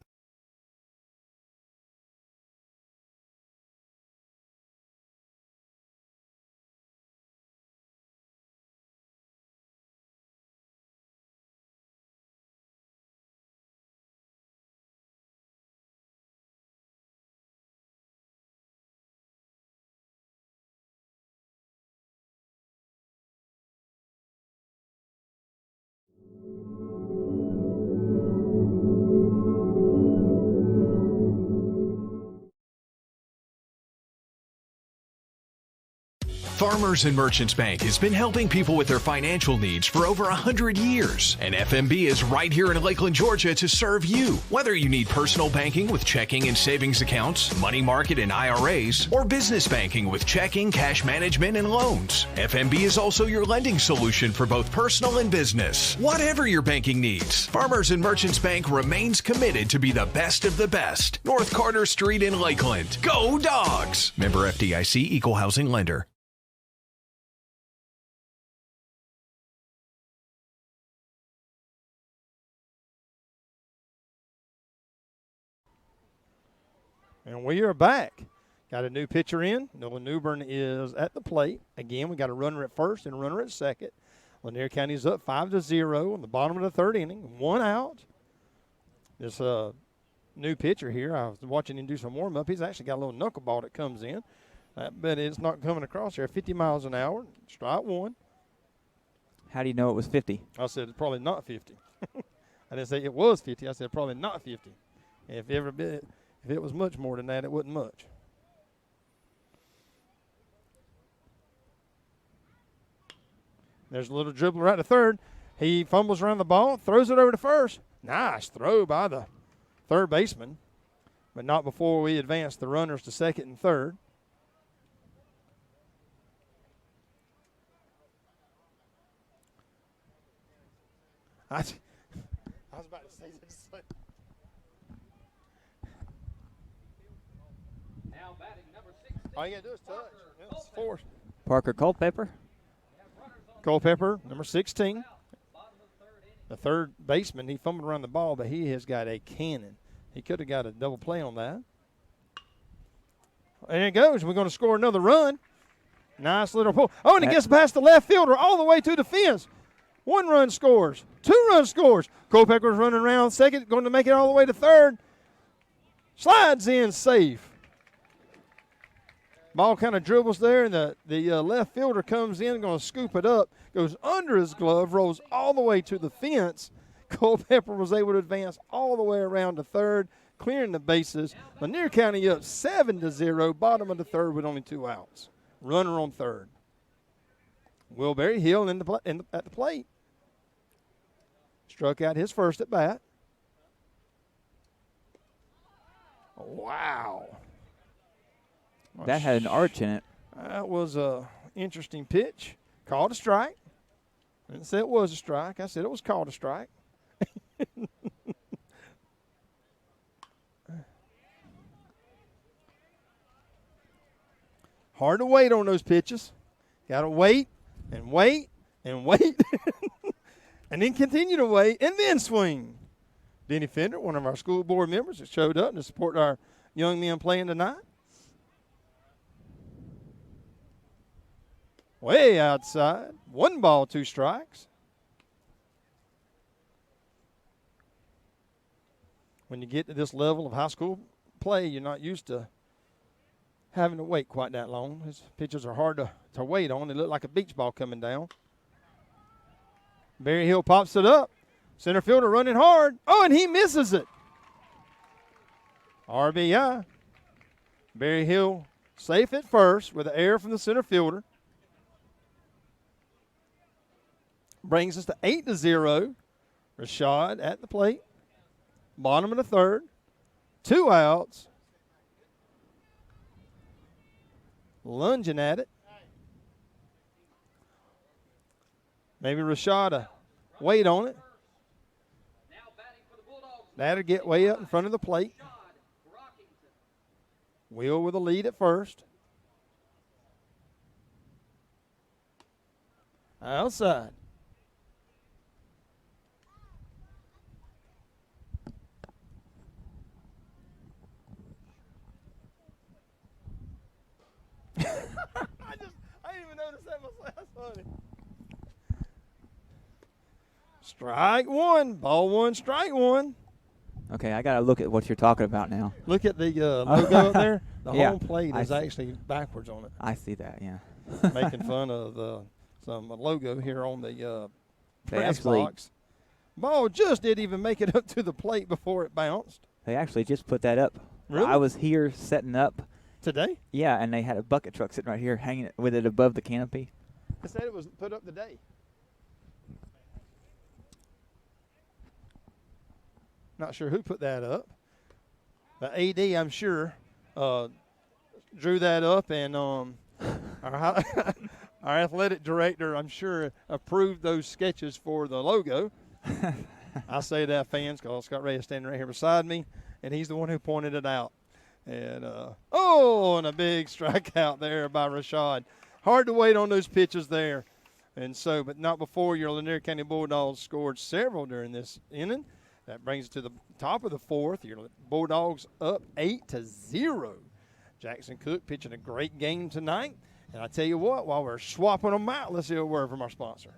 Farmers and Merchants Bank has been helping people with their financial needs for over 100 years. And FMB is right here in Lakeland, Georgia to serve you. Whether you need personal banking with checking and savings accounts, money market and IRAs, or business banking with checking, cash management, and loans. FMB is also your lending solution for both personal and business. Whatever your banking needs, Farmers and Merchants Bank remains committed to be the best of the best. North Carter Street in Lakeland. Go Dogs! Member FDIC, Equal Housing Lender. And we are back. Got a new pitcher in. Noah Newburn is at the plate. Again, we got a runner at first and a runner at second. Lanier County's up 5-0 in the bottom of the third inning. 1 out. This new pitcher here, I was watching him do some warm-up. He's actually got a little knuckleball that comes in. But it's not coming across there. 50 miles an hour. Strike one. How do you know it was 50? I said it's probably not 50. I didn't say it was 50. I said probably not 50. If it was much more than that, it wasn't much. There's a little dribble right to third. He fumbles around the ball, throws it over to first. Nice throw by the third baseman, but not before we advance the runners to second and third. I was about to say this. Now batting number 16. All you got to do is touch. It's forced. Parker Culpepper. Culpepper, number 16. The third baseman, he fumbled around the ball, but he has got a cannon. He could have got a double play on that. And it goes. We're going to score another run. Nice little pull. Oh, and it gets past the left fielder all the way to the fence. 1 run scores. 2 run scores. Culpepper's running around second, going to make it all the way to third. Slides in safe. Ball kind of dribbles there, and the left fielder comes in, going to scoop it up, goes under his glove, rolls all the way to the fence. Culpepper was able to advance all the way around to third, clearing the bases. Lanier County up 7-0, bottom of the third with only 2 outs. Runner on third. Wilberry Hill at the plate. Struck out his first at bat. Wow. That had an arch in it. That was a interesting pitch. Called a strike. I didn't say it was a strike. I said it was called a strike. Hard to wait on those pitches. Got to wait and wait and wait. And then continue to wait and then swing. Denny Fender, one of our school board members, that showed up to support our young men playing tonight. Way outside. 1 ball, 2 strikes. When you get to this level of high school play, you're not used to having to wait quite that long. His pitches are hard to wait on. They look like a beach ball coming down. Barry Hill pops it up. Center fielder running hard. Oh, and he misses it. RBI. Barry Hill safe at first with an error from the center fielder. Brings us to 8-0. Rashad at the plate. Bottom of the third. 2 outs. Lunging at it. Maybe Rashad wait on it. That'll get way up in front of the plate. Will with a lead at first. Outside. I didn't even notice that myself. That's funny. Strike 1. Ball 1, strike 1. Okay, I got to look at what you're talking about now. Look at the logo up there. The Yeah, home plate I is see. actually backwards on it. I see that, yeah. Making fun of some logo here on the They press actually- box. Ball just didn't even make it up to the plate before it bounced. They actually just put that up. Really? I was here setting up. Today? Yeah, and they had a bucket truck sitting right here hanging with it above the canopy. I said it was put up today. Not sure who put that up. The AD, I'm sure, drew that up, and our athletic director, I'm sure, approved those sketches for the logo. I say that, fans, because Scott Ray is standing right here beside me, and he's the one who pointed it out. And, and a big strikeout there by Rashad. Hard to wait on those pitches there. And so, but not before your Lanier County Bulldogs scored several during this inning. That brings it to the top of the fourth. Your Bulldogs up 8-0. Jackson Cook pitching a great game tonight. And I tell you what, while we're swapping them out, let's hear a word from our sponsor.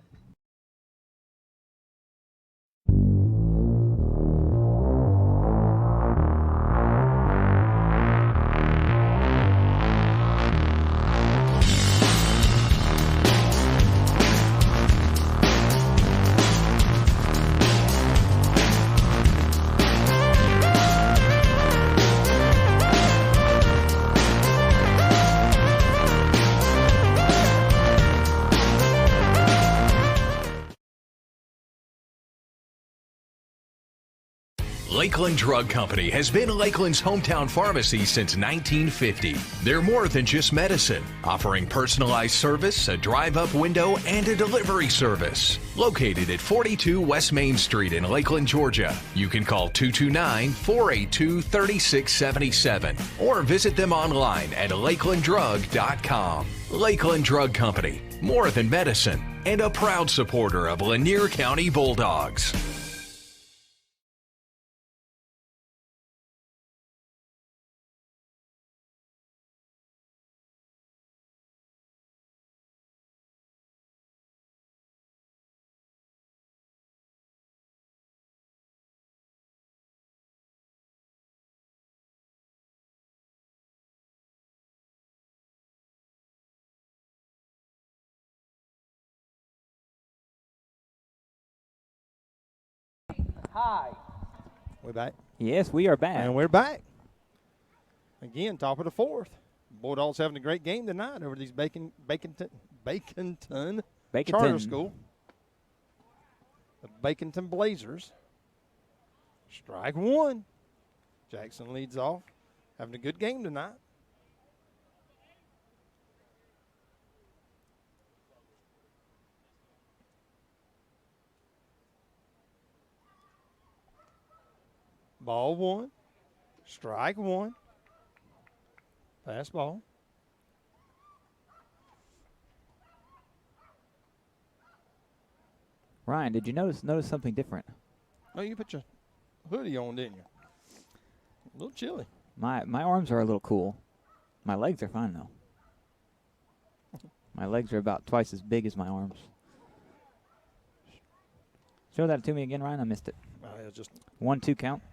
Lakeland Drug Company has been Lakeland's hometown pharmacy since 1950. They're more than just medicine, offering personalized service, a drive-up window, and a delivery service. Located at 42 West Main Street in Lakeland, Georgia. You can call 229-482-3677 or visit them online at lakelanddrug.com. Lakeland Drug Company, more than medicine, and a proud supporter of Lanier County Bulldogs. High. We back? Yes, we are back. And we're back. Again, top of the fourth. Bulldogs having a great game tonight over these Baconton Charter School. the Baconton Blazers. Strike one. Jackson leads off. Having a good game tonight. Ball one. Strike one. Pass ball. Ryan, did you notice something different? Oh, you put your hoodie on, didn't you? A little chilly. My arms are a little cool. My legs are fine though. My legs are about twice as big as my arms. Show that to me again, Ryan. I missed it. It was just 1-2 count.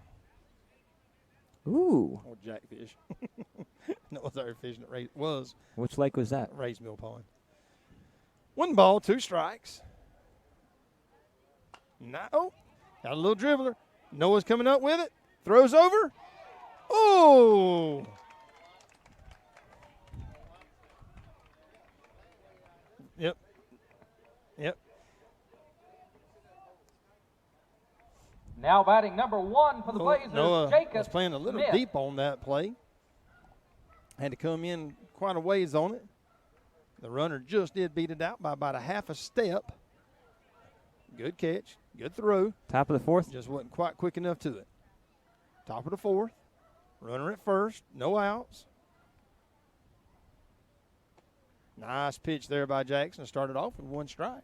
Ooh. old jackfish. That was our fish that was. Which lake was that? Ray's Mill Pond. 1 ball, 2 strikes. No. Got a little dribbler. Noah's coming up with it. Throws over. Oh. Yep. Now batting number 1 for the Blazers, Noah Jacob was playing a little Smith. deep on that play. Had to come in quite a ways on it. The runner just did beat it out by about a half a step. Good catch. Good throw. Top of the 4th. Just wasn't quite quick enough to it. Top of the 4th. Runner at first. No outs. Nice pitch there by Jackson. Started off with 1 strike.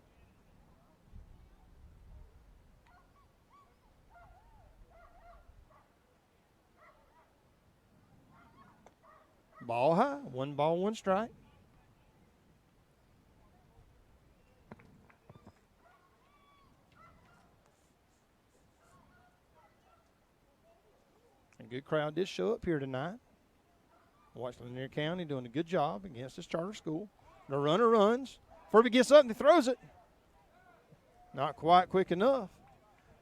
Ball high. 1 ball, 1 strike. A good crowd did show up here tonight. Watch Lanier County doing a good job against this charter school. The runner runs. Furby gets up and he throws it. Not quite quick enough.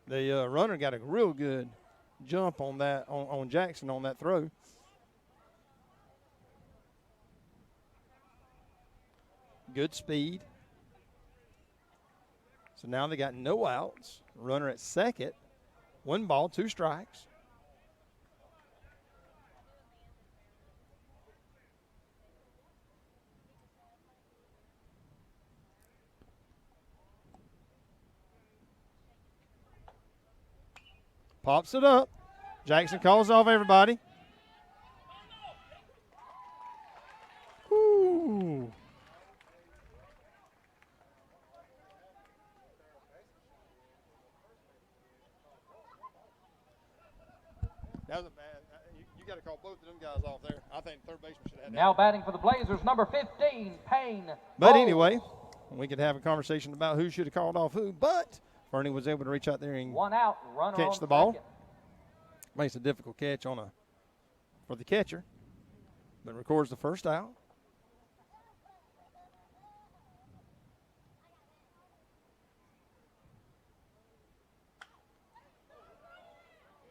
The runner got a real good jump on that on Jackson on that throw. Good speed. So now they got no outs. Runner at second. 1 ball, 2 strikes. Pops it up. Jackson calls off everybody. Woo. That was a bad. You got to call both of them guys off there. I think third baseman should have had that. Now batting for the Blazers, number 15, Payne. But Bowles. anyway, we could have a conversation about who should have called off who. But Fernie was able to reach out there and 1 out, runner catch on the ball. second. Makes a difficult catch for the catcher, but records the first out.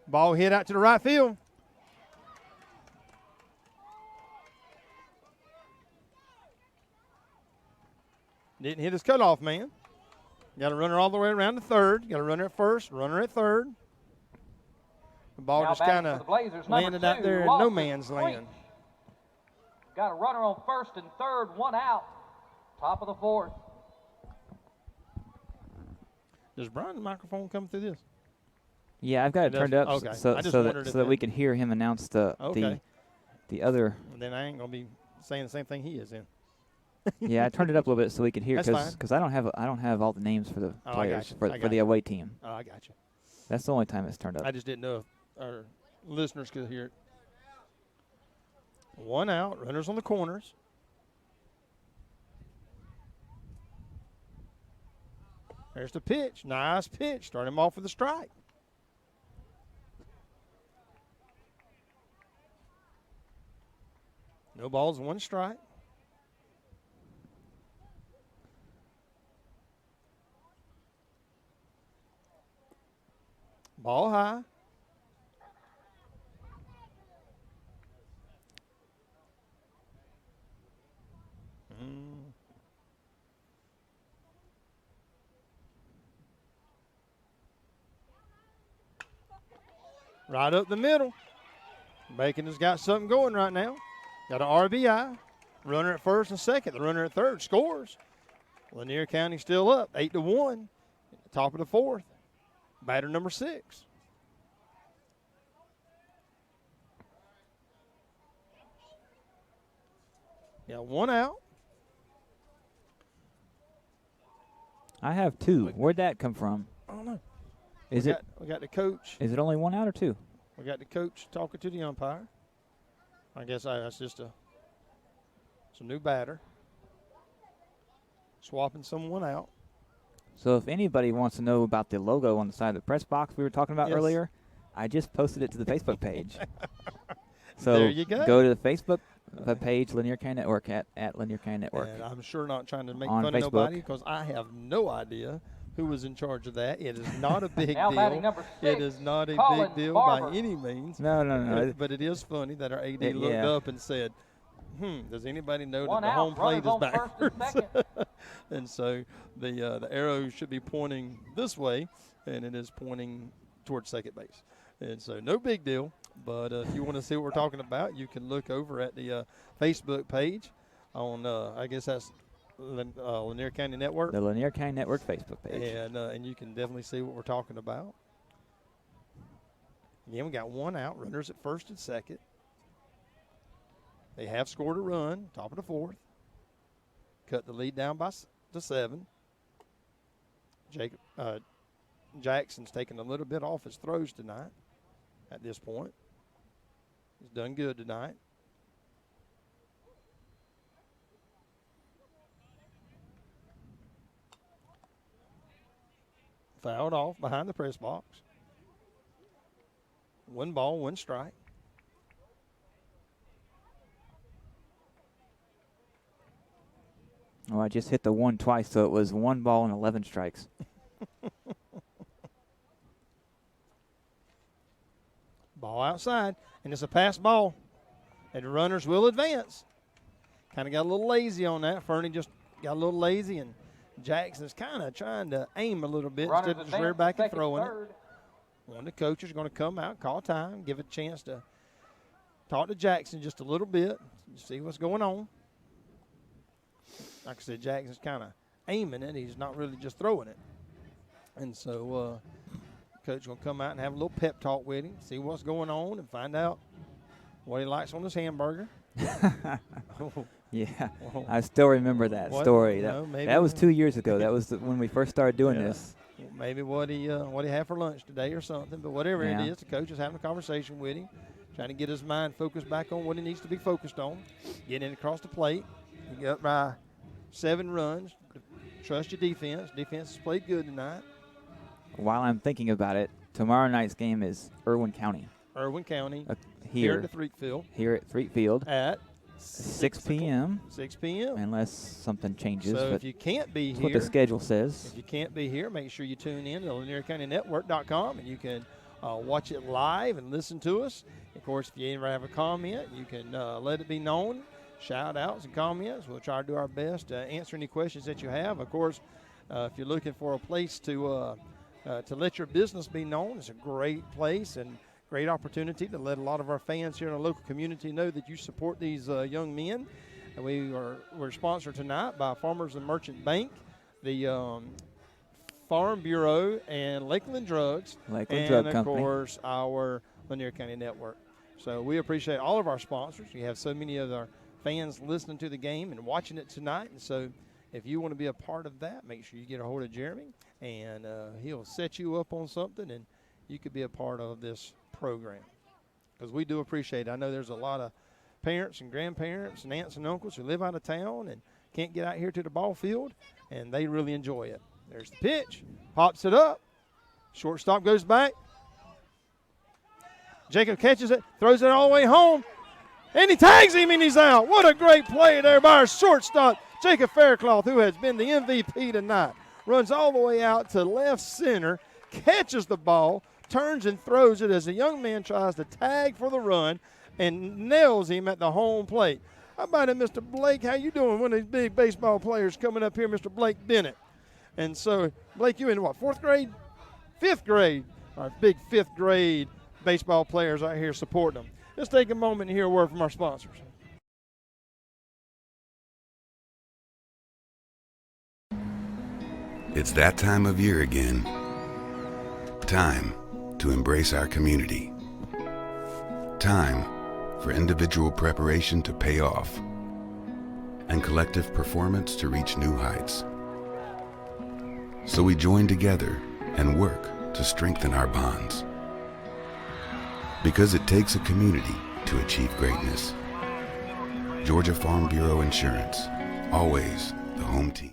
Ball hit out to the right field. Didn't hit his cutoff man. Got a runner all the way around to third. Got a runner at first, runner at third. The ball Now just batting kind for of the Blazers, landed number out 2, there in no Lawson man's Creech. land. Got a runner on first and third, 1 out. Top of the 4th. Does Brian's microphone come through this? Yeah, I've got it Does- turned up okay. so I just that wondered if so that it- we can hear him announce the Okay. the other. Then I ain't gonna be saying the same thing he is in. Yeah, I turned it up a little bit so we could hear That's because I don't have all the names for the Oh, I players got you. for I for got the you. away team. Oh, I got you. That's the only time it's turned up. I just didn't know if our listeners could hear it. 1 out, runners on the corners. There's the pitch. Nice pitch. Start him off with a strike. No balls, 1 strike. Ball high. right up the middle. Bacon has got something going right now. Got an RBI. Runner at first and second. The runner at third scores. Lanier County still up, 8-1. Top of the fourth. Batter number 6. Got one out. I have 2. Where'd that come from? I don't know. We got the coach. Is it only 1 out or 2? We got the coach talking to the umpire. I guess that's just some new batter. Swapping someone out. So if anybody wants to know about the logo on the side of the press box we were talking about earlier, I just posted it to the Facebook page. So there you go. To the Facebook page, Lanier County Network, at Lanier County Network. And I'm sure not trying to make On fun Facebook. of nobody because I have no idea who was in charge of that. It is not a big Now batting deal. number 6, It is not a Colin big deal Barber. by any means. No. But it is funny that our AD looked yeah. up and said, does anybody know that One the out, home plate is runners on first and backwards? second. And so the arrow should be pointing this way, and it is pointing towards second base. And so no big deal. But if you want to see what we're talking about, you can look over at the Facebook page on, I guess that's Lanier County Network. The Lanier County Network Facebook page. And you can definitely see what we're talking about. Again, we got one out, runners at first and second. They have scored a run, top of the fourth. Cut the lead down to 7. Jackson's taking a little bit off his throws tonight at this point. He's done good tonight. Fouled off behind the press box. 1 ball, 1 strike. Oh, I just hit the 1 twice, so it was 1 ball and 11 strikes. Ball outside, and it's a pass ball. And the runners will advance. Kind of got a little lazy on that. Fernie just got a little lazy, and Jackson's kind of trying to aim a little bit Runners instead of just rear advance, back and second, throwing it. third. One of the coaches is going to come out, call time, give it a chance to talk to Jackson just a little bit, see what's going on. Like I said, Jackson's kind of aiming it. He's not really just throwing it. And so coach going to come out and have a little pep talk with him, see what's going on, and find out what he likes on his hamburger. Yeah, I still remember that story. That was 2 years ago. That was when we first started doing this. Maybe what he had for lunch today or something. But whatever it is, the coach is having a conversation with him, trying to get his mind focused back on what he needs to be focused on, getting it across the plate. You got by 7 runs. Trust your defense. Defense has played good tonight. While I'm thinking about it, tomorrow night's game is Irwin County. Irwin County here at the Threatfield. Here at Threatfield. At 6 p.m. 6 p.m. Unless something changes. So but if you can't be that's here, what the schedule says. If you can't be here, make sure you tune in to LanierCountyNetwork.com, and you can watch it live and listen to us. Of course, if you ever have a comment, you can let it be known. Shout outs and comments. We'll try to do our best to answer any questions that you have. Of course, if you're looking for a place to let your business be known, it's a great place and great opportunity to let a lot of our fans here in the local community know that you support these young men. And we're sponsored tonight by Farmers and Merchant Bank, the Farm Bureau, and Lakeland Drugs, Drug and of Company. course our Lanier County Network. So we appreciate all of our sponsors. We have so many of our fans listening to the game and watching it tonight. And so if you want to be a part of that, make sure you get a hold of Jeremy, and he'll set you up on something, and you could be a part of this program, because we do appreciate it. I know there's a lot of parents and grandparents and aunts and uncles who live out of town and can't get out here to the ball field, and they really enjoy it. There's the pitch. Pops it up. Shortstop goes back. Jacob catches it, throws it all the way home, and he tags him, and he's out. What a great play there by our shortstop, Jacob Faircloth, who has been the MVP tonight. Runs all the way out to left center, catches the ball, turns and throws it as the young man tries to tag for the run and nails him at the home plate. How about it, Mr. Blake? How you doing? One of these big baseball players coming up here, Mr. Blake Bennett. And so, Blake, you in what, 4th grade? 5th grade. Our big 5th grade baseball players out here supporting them. Let's take a moment and hear a word from our sponsors. It's that time of year again. Time to embrace our community. Time for individual preparation to pay off and collective performance to reach new heights. So we join together and work to strengthen our bonds. Because it takes a community to achieve greatness. Georgia Farm Bureau Insurance, always the home team.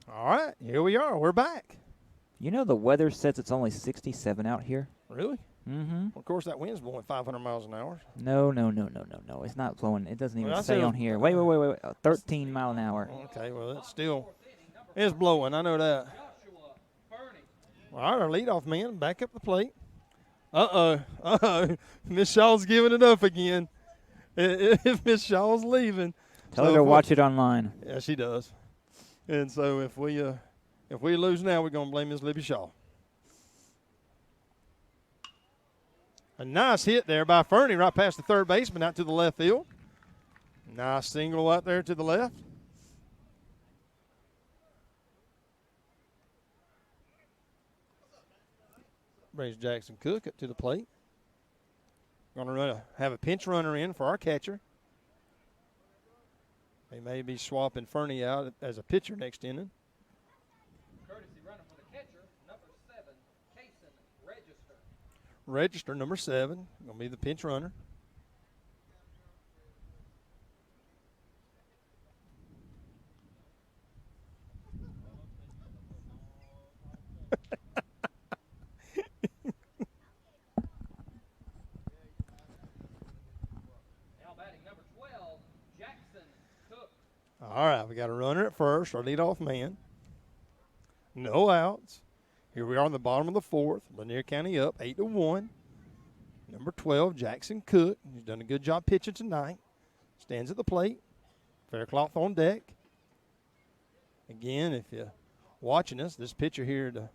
All right, here we are. We're back. You know the weather says it's only 67 out here? Really? Mm-hmm. Well, of course, that wind's blowing 500 miles an hour. No. It's not blowing. It doesn't even Well, I say said- on here. Wait. 13 mile an hour. Okay, well, it's blowing. I know that. Well, all right, our leadoff man, back up the plate. Uh-oh. Miss Shaw's giving it up again. If Miss Shaw's leaving. Tell her to watch it online. Yeah, she does. And so if we lose now, we're going to blame Miss Libby Shaw. A nice hit there by Fernie right past the third baseman out to the left field. Nice single out there to the left. Brings Jackson Cook up to the plate. Going to have a pinch runner in for our catcher. They may be swapping Fernie out as a pitcher next inning. Courtesy runner for the catcher, number 7, Cason Register. Register, number 7, going to be the pinch runner. Now batting number 12, Jackson Cook. All right, we got a runner at first, our leadoff man. No outs. Here we are in the bottom of the fourth. Lanier County up 8-1. Number 12, Jackson Cook. He's done a good job pitching tonight. Stands at the plate. Faircloth on deck. Again, if you're watching us, this pitcher here, the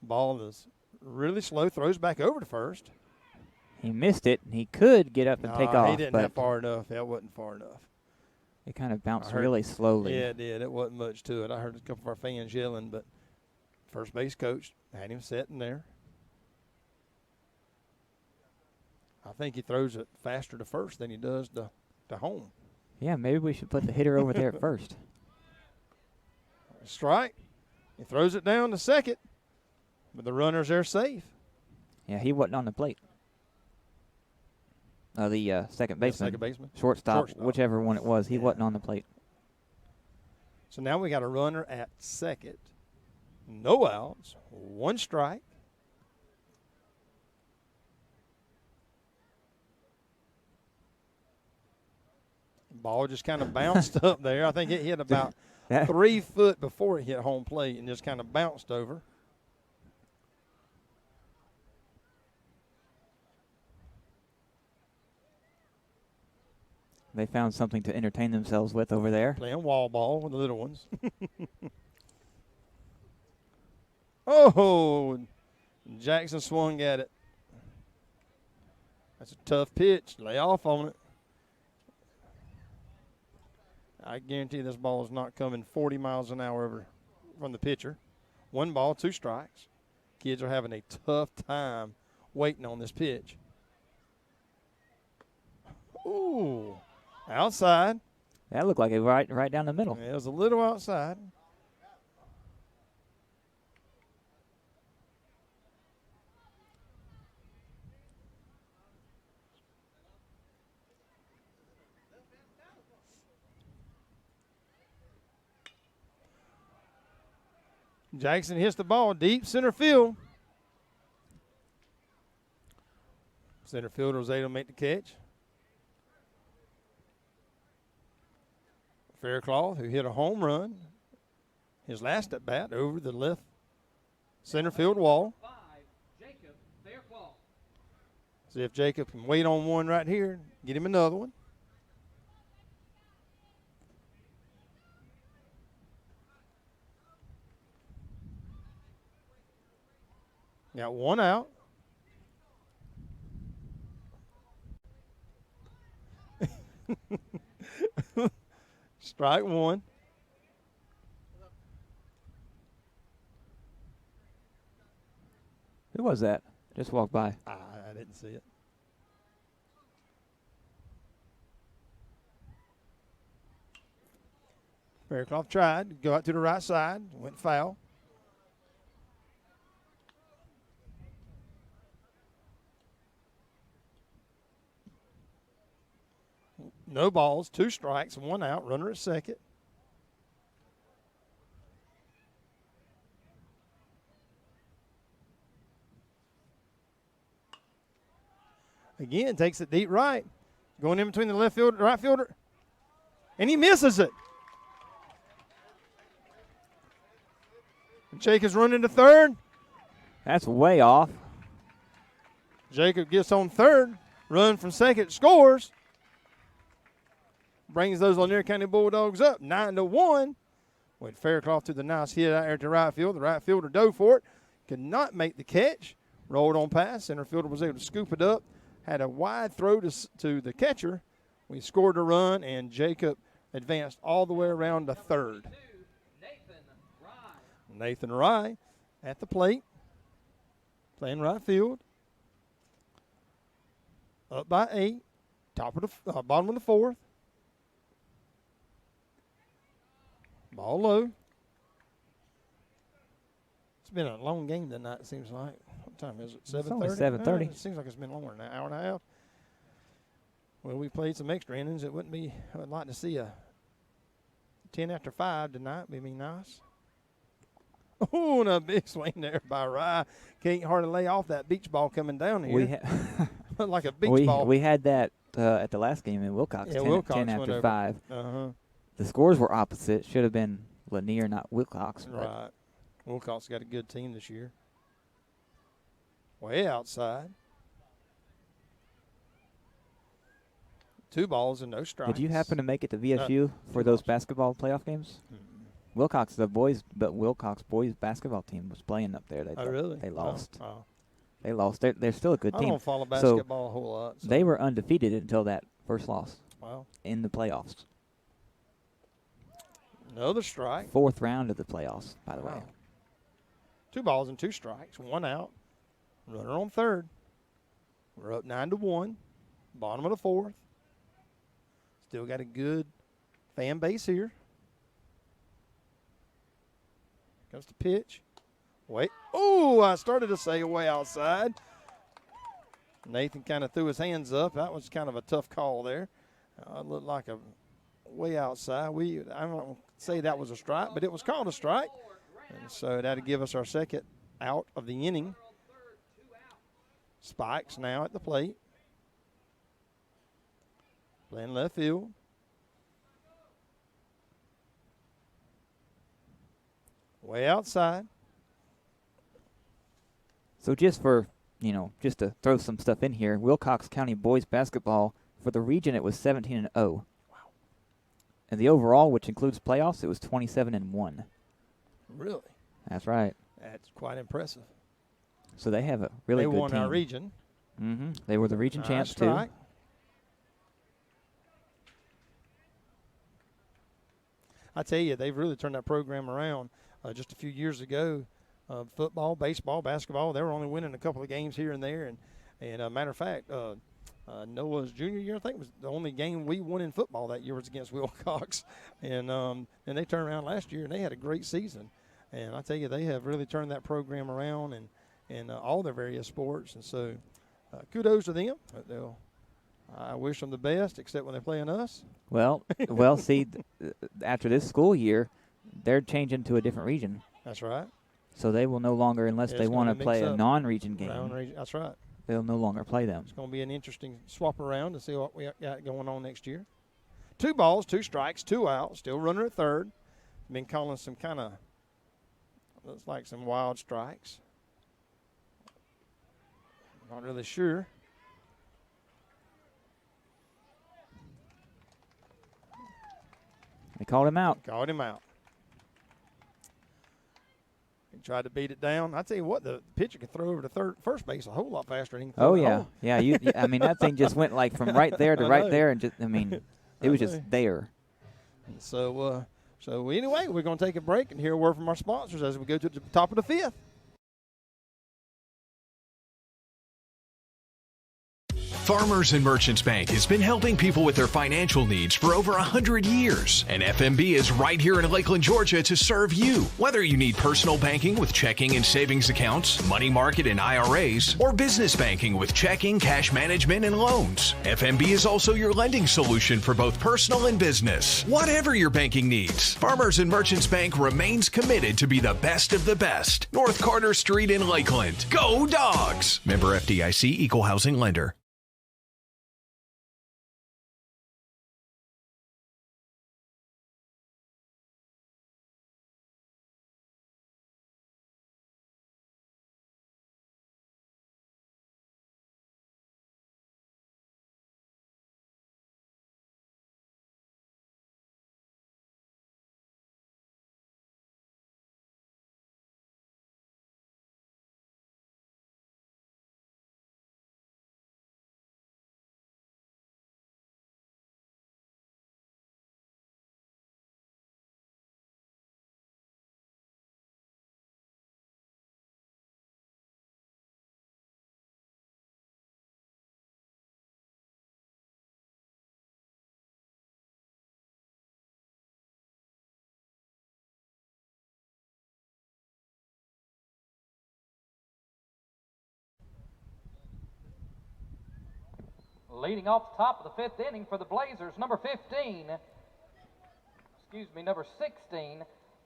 ball is really slow, throws back over to first. He missed it. He could get up and take off, He didn't but have far enough. That wasn't far enough. it kind of bounced really slowly. Yeah, it did. It wasn't much to it. I heard a couple of our fans yelling, but first base coach had him sitting there. I think he throws it faster to first than he does to home. Yeah, maybe we should put the hitter over there at first. Strike. He throws it down to second, but the runner's there safe. Yeah, he wasn't on the plate. The second baseman. Second baseman. Shortstop, whichever one it was, he wasn't on the plate. So now we got a runner at second. No outs, 1 strike. Ball just kind of bounced up there. I think it hit about 3 foot before it hit home plate and just kind of bounced over. They found something to entertain themselves with over there. Playing wall ball with the little ones. Oh, Jackson swung at it. That's a tough pitch. Lay off on it. I guarantee this ball is not coming 40 miles an hour over from the pitcher. 1 ball, 2 strikes. Kids are having a tough time waiting on this pitch. Ooh, outside. That looked like it right down the middle. It was a little outside. Jackson hits the ball deep center field. Center fielder was able to make the catch. Faircloth, who hit a home run, his last at bat over the left center field wall. 5, Jacob Faircloth. See if Jacob can wait on one right here, get him another one. Got 1 out. Strike 1. Who was that? Just walked by. I didn't see it. Faircloth tried to go out to the right side, went foul. No balls, 2 strikes, 1 out, runner at second. Again, takes it deep right. Going in between the left fielder, right fielder. And he misses it. Jacob's running to third. That's way off. Jacob gets on third. Run from second, scores. Brings those Lanier County Bulldogs up 9-1. Went Faircloth to the nice hit out there to right field. The right fielder dove for it. Could not make the catch. Rolled on past. Center fielder was able to scoop it up. Had a wide throw to the catcher. We scored a run, and Jacob advanced all the way around to third. Nathan Rye at the plate. Playing right field. Up by 8. Bottom of the 4th. Ball low. It's been a long game tonight, it seems like. What time is it? 7:30? It's only 7:30. It seems like it's been longer than an hour and a half. Well, we played some extra innings. I would like to see a 10 after 5 tonight. Would be nice. Oh, and a big swing there by Rye. Can't hardly lay off that beach ball coming down here. Like a beach ball. We had that at the last game in Wilcox, Yeah, 10, Wilcox 10 after over. 5. Uh-huh. The scores were opposite. Should have been Lanier, not Wilcox. Right. Wilcox got a good team this year. Way outside. 2 balls and no strikes. Did you happen to make it to VSU for those basketball playoff games? Wilcox, Wilcox boys basketball team was playing up there. Really? They lost. Oh. They lost. They're still a good I team. don't follow basketball a whole lot. So. They were undefeated until that first loss. Wow. In the playoffs. Another strike. 4th round of the playoffs, by the way. Wow. 2 balls and 2 strikes. 1 out. Runner on third. We're up 9-1. Bottom of the 4th. Still got a good fan base here. Comes the pitch. Wait. Oh, I started to say way outside. Nathan kind of threw his hands up. That was kind of a tough call there. It looked like a way outside. I don't say that was a strike, but it was called a strike. And so that'll give us our second out of the inning. Spikes now at the plate. Playing left field. Way outside. So just for, just to throw some stuff in here, Wilcox County boys basketball, for the region it was 17-0. Wow. And the overall, which includes playoffs, it was 27-1. Really? That's right. That's quite impressive. So they have a really good team. They won our region. Mm-hmm. They were the region champs, strike. too. I tell you, they've really turned that program around. Just a few years ago, football, baseball, basketball, they were only winning a couple of games here and there. And matter of fact, Noah's junior year, I think, was the only game we won in football that year was against Wilcox. And they turned around last year, and they had a great season. And I tell you, they have really turned that program around in all their various sports. And so kudos to them. I wish them the best, except when they're playing us. Well, see, after this school year, they're changing to a different region. That's right. So they will no longer, unless they want to play a non-region game. That's right. They'll no longer play them. It's going to be an interesting swap around to see what we got going on next year. 2 balls, 2 strikes, 2 outs. Still runner at third. Been calling some kind of, looks like some wild strikes. Not really sure. They called him out. Called him out. He tried to beat it down. I tell you what, the pitcher can throw over to first base a whole lot faster than he can throw it home. Yeah. I mean, that thing just went like from right there to right there, and just, I mean, it was just there. So anyway, we're going to take a break and hear a word from our sponsors as we go to the top of the 5th. Farmers and Merchants Bank has been helping people with their financial needs for over 100 years. And FMB is right here in Lakeland, Georgia to serve you. Whether you need personal banking with checking and savings accounts, money market and IRAs, or business banking with checking, cash management, and loans, FMB is also your lending solution for both personal and business. Whatever your banking needs, Farmers and Merchants Bank remains committed to be the best of the best. North Carter Street in Lakeland. Go Dogs! Member FDIC, Equal Housing Lender. Leading off the top of the 5th inning for the Blazers, number 16,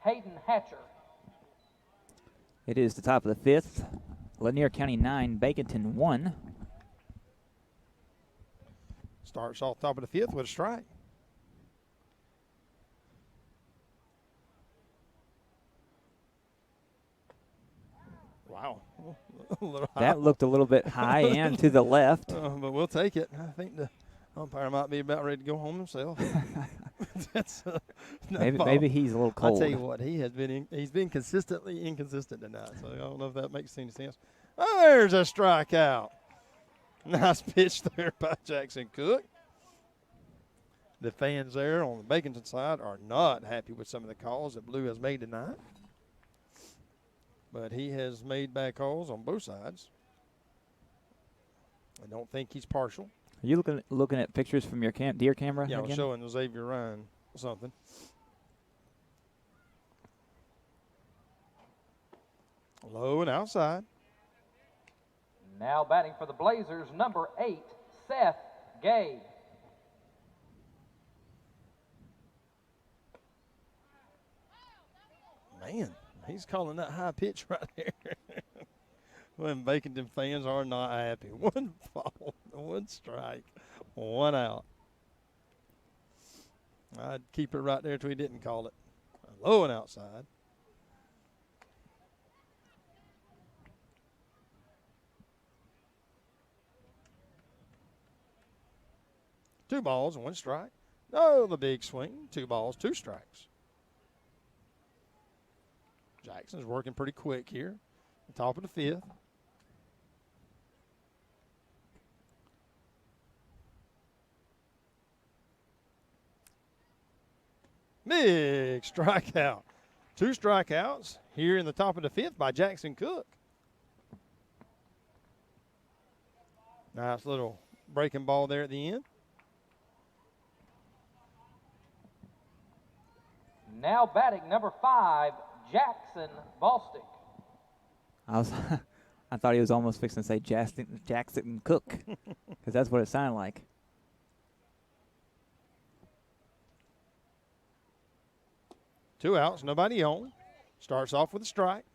Hayden Hatcher. It is the top of the 5th. Lanier County 9, Baconton 1. Starts off top of the 5th with a strike. Wow. That looked a little bit high and to the left. But we'll take it. I think the umpire might be about ready to go home himself. Maybe he's a little cold. I'll tell you what, he's been consistently inconsistent tonight, so I don't know if that makes any sense. Oh, there's a strikeout. Nice pitch there by Jackson Cook. The fans there on the Baconton side are not happy with some of the calls that Blue has made tonight. But he has made bad calls on both sides. I don't think he's partial. Are you looking at pictures from your deer camera? Yeah, I was again? showing Xavier Ryan something. Low and outside. Now batting for the Blazers, number 8, Seth Gay. Man, he's calling that high pitch right there. When Baconton fans are not happy. 1 ball, 1 strike, 1 out. I'd keep it right there till he didn't call it. Low and outside. Two balls and 1 strike. Oh, the big swing. 2 balls, 2 strikes. Jackson's working pretty quick here. Top of the 5th. Big strikeout. 2 strikeouts here in the top of the 5th by Jackson Cook. Nice little breaking ball there at the end. Now batting number 5, Jackson Bostic. I thought he was almost fixing to say Jackson Cook, because that's what it sounded like. Two outs, nobody on. Starts off with a strike.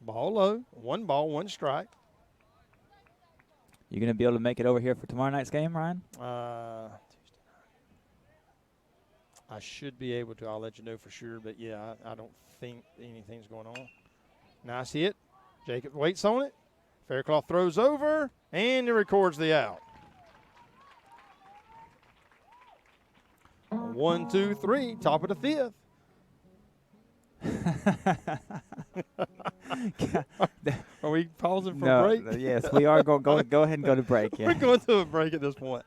Ball low, 1 ball, 1 strike. You going to be able to make it over here for tomorrow night's game, Ryan? Tuesday night. I should be able to. I'll let you know for sure. But, yeah, I don't think anything's going on. Nice hit. Jacob waits on it. Faircloth throws over, and he records the out. 1, 2, 3, top of the 5th. Are we pausing for a break? Yes, we are. Go ahead and go to break. Yeah. We're going to a break at this point.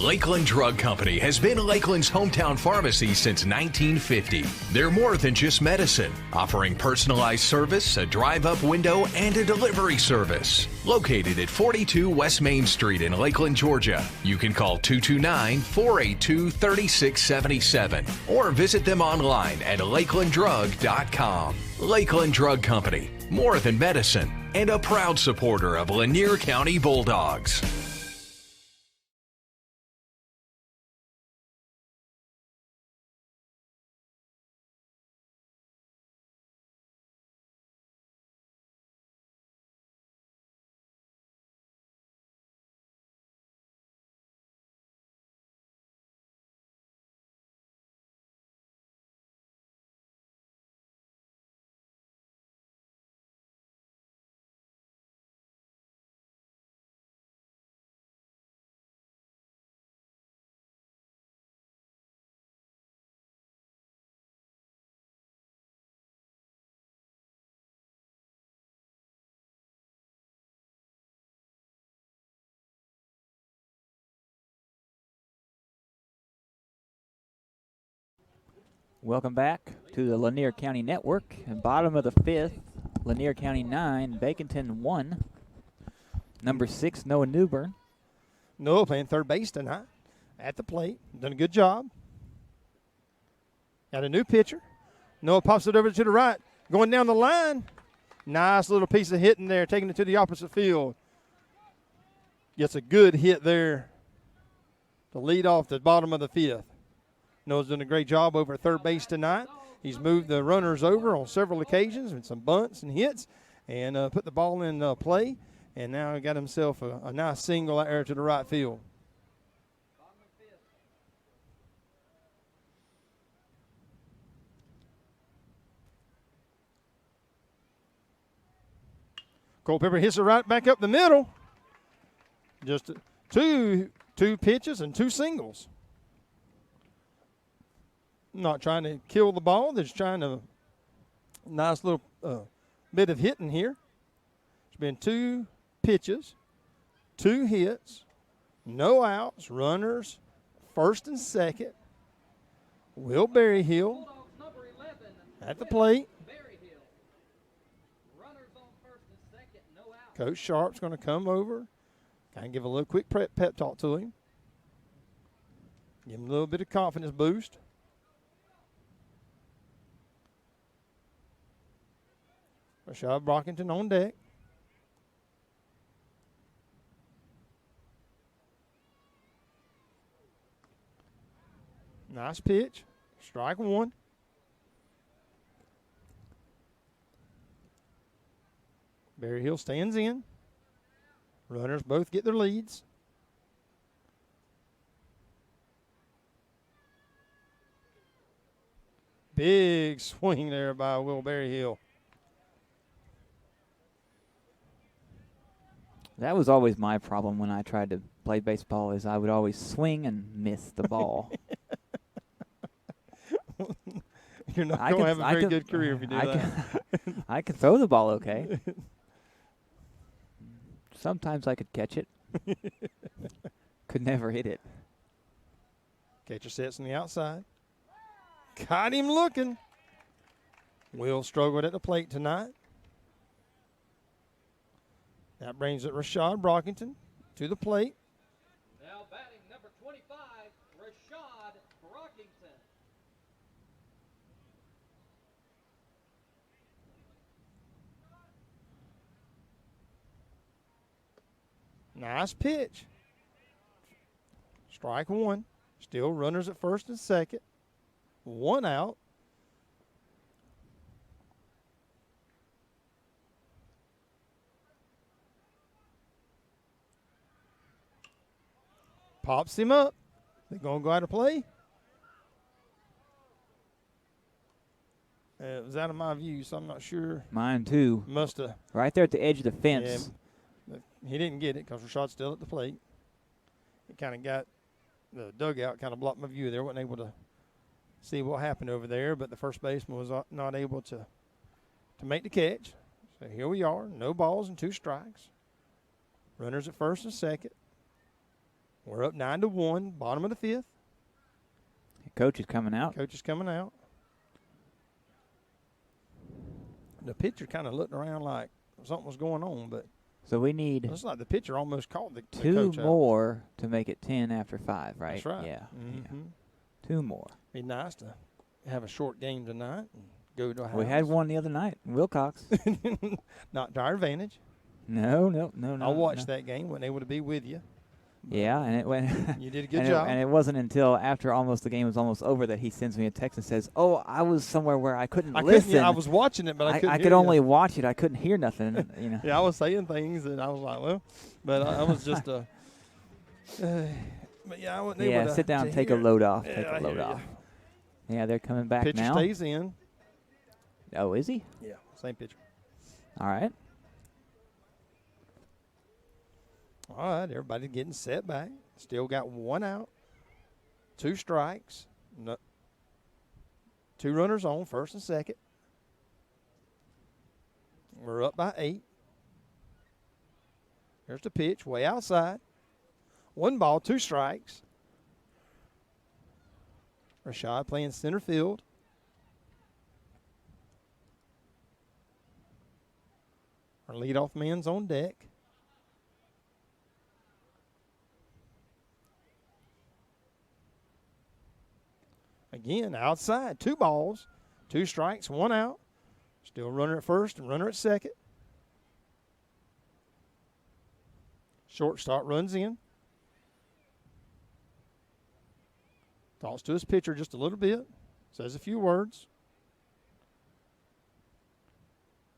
Lakeland Drug Company has been Lakeland's hometown pharmacy since 1950. They're more than just medicine, offering personalized service, a drive-up window, and a delivery service. Located at 42 West Main Street in Lakeland, Georgia. You can call 229-482-3677 or visit them online at lakelanddrug.com. Lakeland Drug Company, more than medicine, and a proud supporter of Lanier County Bulldogs. Welcome back to the Lanier County Network. And bottom of the 5th, Lanier County 9, Baconton 1. Number 6, Noah Newbern. Noah playing third base tonight at the plate. Done a good job. Got a new pitcher. Noah pops it over to the right. Going down the line. Nice little piece of hitting there, taking it to the opposite field. Gets a good hit there to lead off the bottom of the 5th. Noah's done a great job over at third base tonight. He's moved the runners over on several occasions with some bunts and hits and put the ball in play. And now he got himself a nice single out there to the right field. Culpepper hits it right back up the middle. Just two pitches and 2 singles. Not trying to kill the ball. They're just trying to nice little bit of hitting here. It's been 2 pitches, 2 hits, no outs, runners, first and second. Will Berryhill at the plate. Coach Sharp's going to come over, kind of give a little quick pep talk to him. Give him a little bit of confidence boost. Rashad Brockington on deck. Nice pitch. Strike one. Berry Hill stands in. Runners both get their leads. Big swing there by Will Berry Hill. That was always my problem when I tried to play baseball is I would always swing and miss the ball. You're not going to have a very good career if you do that. I can throw the ball okay. Sometimes I could catch it. Could never hit it. Catcher sets on the outside. Got him looking. Will struggled at the plate tonight. That brings it Rashad Brockington to the plate. Now batting number 25, Rashad Brockington. Nice pitch. Strike one. Still runners at first and second. One out. Pops him up. They're going to go out of play. It was out of my view, so I'm not sure. Mine too. Must have. Right there at the edge of the fence. Yeah, he didn't get it because Rashad's still at the plate. It kind of got the dugout, kind of blocked my view there. Wasn't able to see what happened over there, but the first baseman was not able to make the catch. So here we are, no balls and 2 strikes. Runners at first and second. We're up 9-1, bottom of the 5th. Coach is coming out. Coach is coming out. The pitcher kind of looking around like something was going on, but so we need looks like the pitcher almost called the 2 coach more to make it 10 after 5, right? That's right. Yeah. Mm-hmm. Yeah. 2 more. Be nice to have a short game tonight and go to a house. We had one the other night, Wilcox. Not to our advantage. No. I watched that game. Wasn't able to be with you. Yeah, and it went. You did a good job. And it wasn't until after the game was almost over that he sends me a text and says, "Oh, I was somewhere where I couldn't listen. I was watching it, but I couldn't. I could only watch it. I couldn't hear nothing. You know." Yeah, I was saying things, and I was like, "Well," but I was just a. But yeah, I wasn't able to. Yeah, sit down, to take hear. a load off. Yeah, Take a load I hear off. Yeah, they're coming back pitcher now. stays in. Oh, is he? Yeah, same pitcher. All right. All right, everybody getting set back. Still got 1 out, 2 strikes, 2 runners on, first and second. We're up by 8. There's the pitch, way outside. 1 ball, 2 strikes. Rashad playing center field. Our leadoff man's on deck. Again, outside, 2 balls, 2 strikes, 1 out. Still runner at first and runner at second. Shortstop runs in. Talks to his pitcher just a little bit. Says a few words.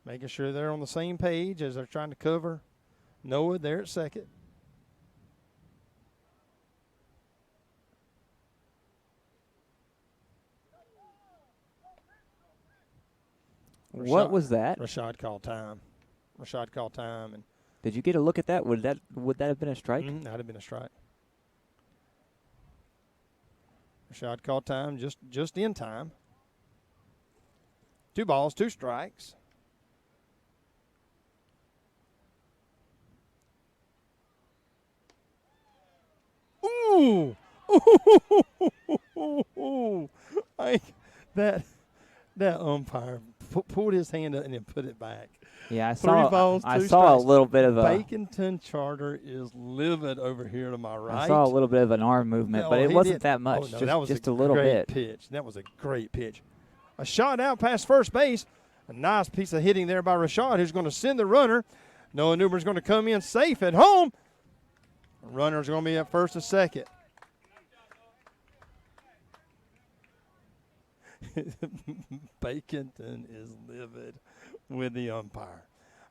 Making sure they're on the same page as they're trying to cover Noah there at second. What was that? Rashad called time. And Did you get a look at that? Would that have been a strike? that'd have been a strike. Rashad called time just in time. 2 balls, 2 strikes. Ooh! That umpire pulled his hand up and then put it back. Yeah, I 3 saw. balls, I 2 saw strikes. a little bit of a. Baconton Charter is livid over here to my right. I saw a little bit of an arm movement, but it he wasn't did. that much. Oh, no, just that was just a little great bit. pitch. That was a great pitch. A shot out past first base. A nice piece of hitting there by Rashad, who's going to send the runner. Noah Newber's going to come in safe at home. The runner's going to be at first and second. Baconton is livid with the umpire.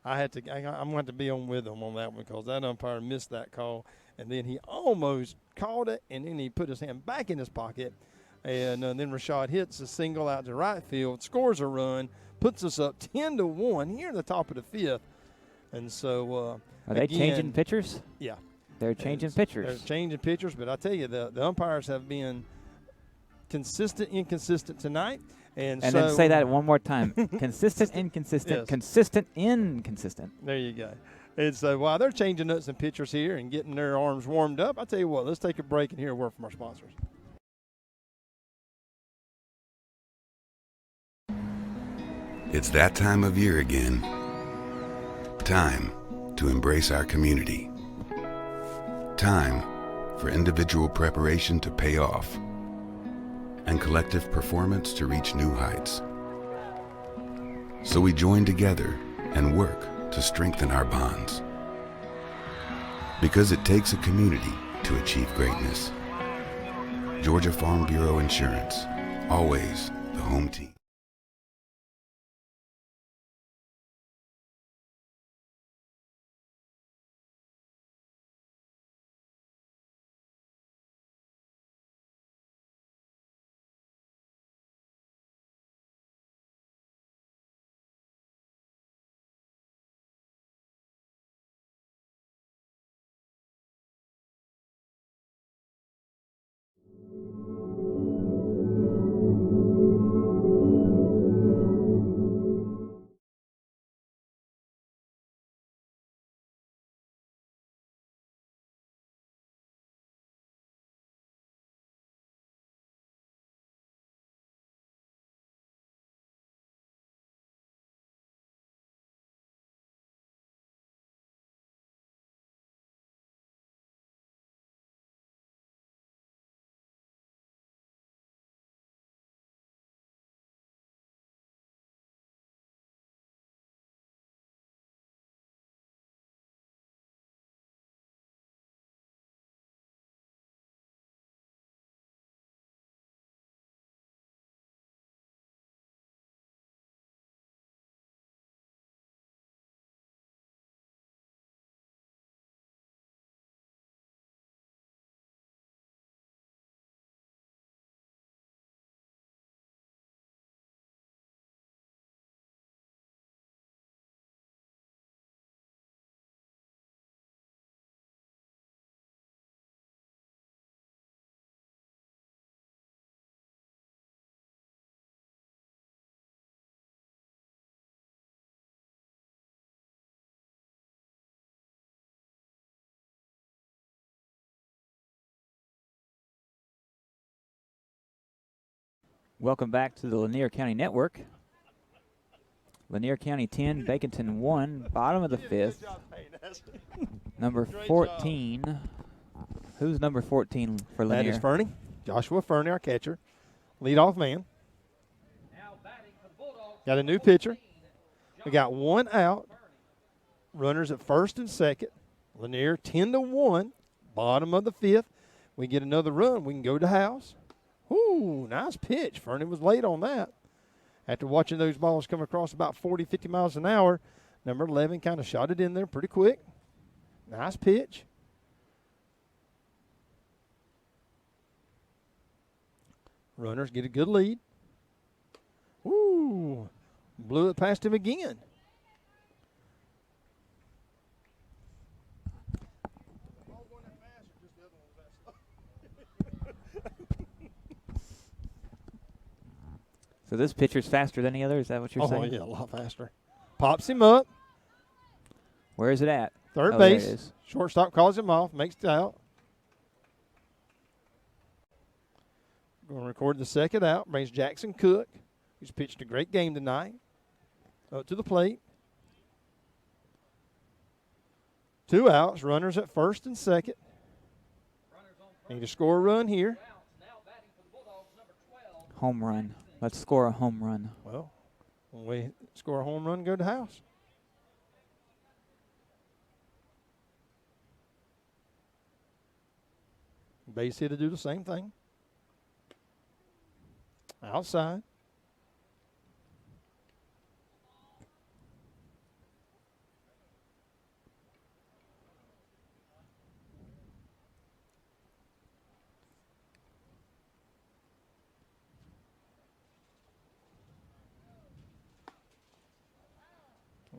I'm going to have to be on with him on that one because that umpire missed that call, and then he almost caught it, and then he put his hand back in his pocket, and then Rashad hits a single out to right field, scores a run, puts us up 10-1 here in the top of the fifth. And so are they changing pitchers? Yeah. They're changing pitchers. They're changing pitchers, but I tell you, the umpires have been consistent, inconsistent tonight. And so, then say that one more time. Consistent, inconsistent, yes. Consistent, inconsistent. There you go. And so while they're changing up some pitchers here and getting their arms warmed up, I tell you what, let's take a break and hear a word from our sponsors. It's that time of year again. Time to embrace our community. Time for individual preparation to pay off and collective performance to reach new heights. So we join together and work to strengthen our bonds. Because it takes a community to achieve greatness. Georgia Farm Bureau Insurance, always the home team. Welcome back to the Lanier County Network. Lanier County 10, Baconton 1, bottom of the fifth. Number 14. Who's number 14 for Lanier? That is Fernie. Joshua Fernie, our catcher. Leadoff man. Got a new pitcher. We got one out. Runners at first and second. Lanier 10-1, bottom of the fifth. We get another run, we can go to house. Ooh, nice pitch. Fernie was late on that. After watching those balls come across about 40, 50 miles an hour, number 11 kind of shot it in there pretty quick. Nice pitch. Runners get a good lead. Ooh, blew it past him again. So this pitcher's faster than the other? Is that what you're saying? Oh, yeah, a lot faster. Pops him up. Where is it at? Third Oh, base. there it is. Shortstop calls him off, makes it out. Going to record the second out. Brings Jackson Cook, who's pitched a great game tonight, up to the plate. 2 outs. Runners at first and second. Need to score a run here. Home run. Let's score a home run. Well, when we score a home run, go to house. Base hit to do the same thing. Outside.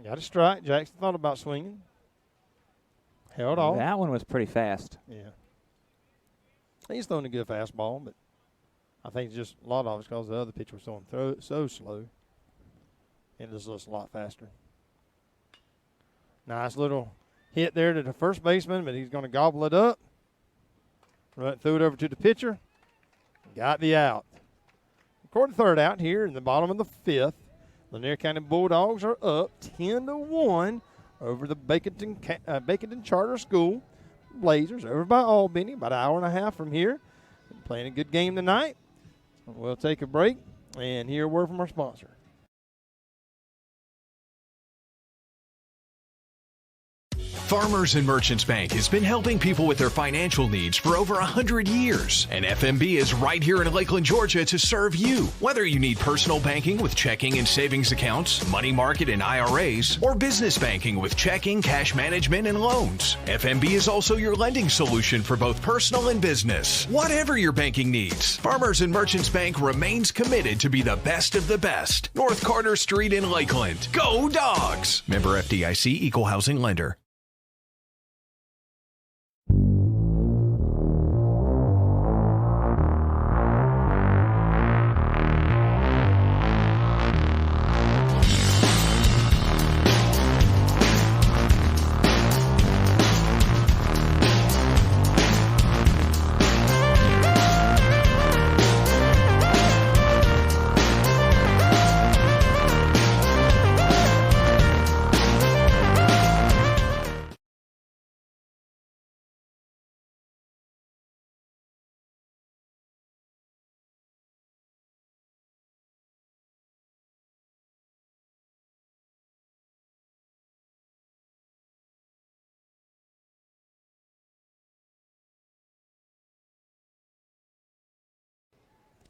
Got a strike. Jackson thought about swinging. Held off. That one was pretty fast. Yeah. He's throwing a good fastball, but I think just a lot of it's because the other pitcher was throwing so slow. It just looks a lot faster. Nice little hit there to the first baseman, but he's going to gobble it up. Threw it over to the pitcher. Got the out. Recorded third out here in the bottom of the fifth. Lanier County Bulldogs are up 10-1 over the Baconton Charter School Blazers over by Albany, about an hour and a half from here. Playing a good game tonight. We'll take a break and hear a word from our sponsor. Farmers and Merchants Bank has been helping people with their financial needs for over 100 years. And FMB is right here in Lakeland, Georgia to serve you. Whether you need personal banking with checking and savings accounts, money market and IRAs, or business banking with checking, cash management, and loans, FMB is also your lending solution for both personal and business. Whatever your banking needs, Farmers and Merchants Bank remains committed to be the best of the best. North Carter Street in Lakeland. Go Dogs! Member FDIC, Equal Housing Lender.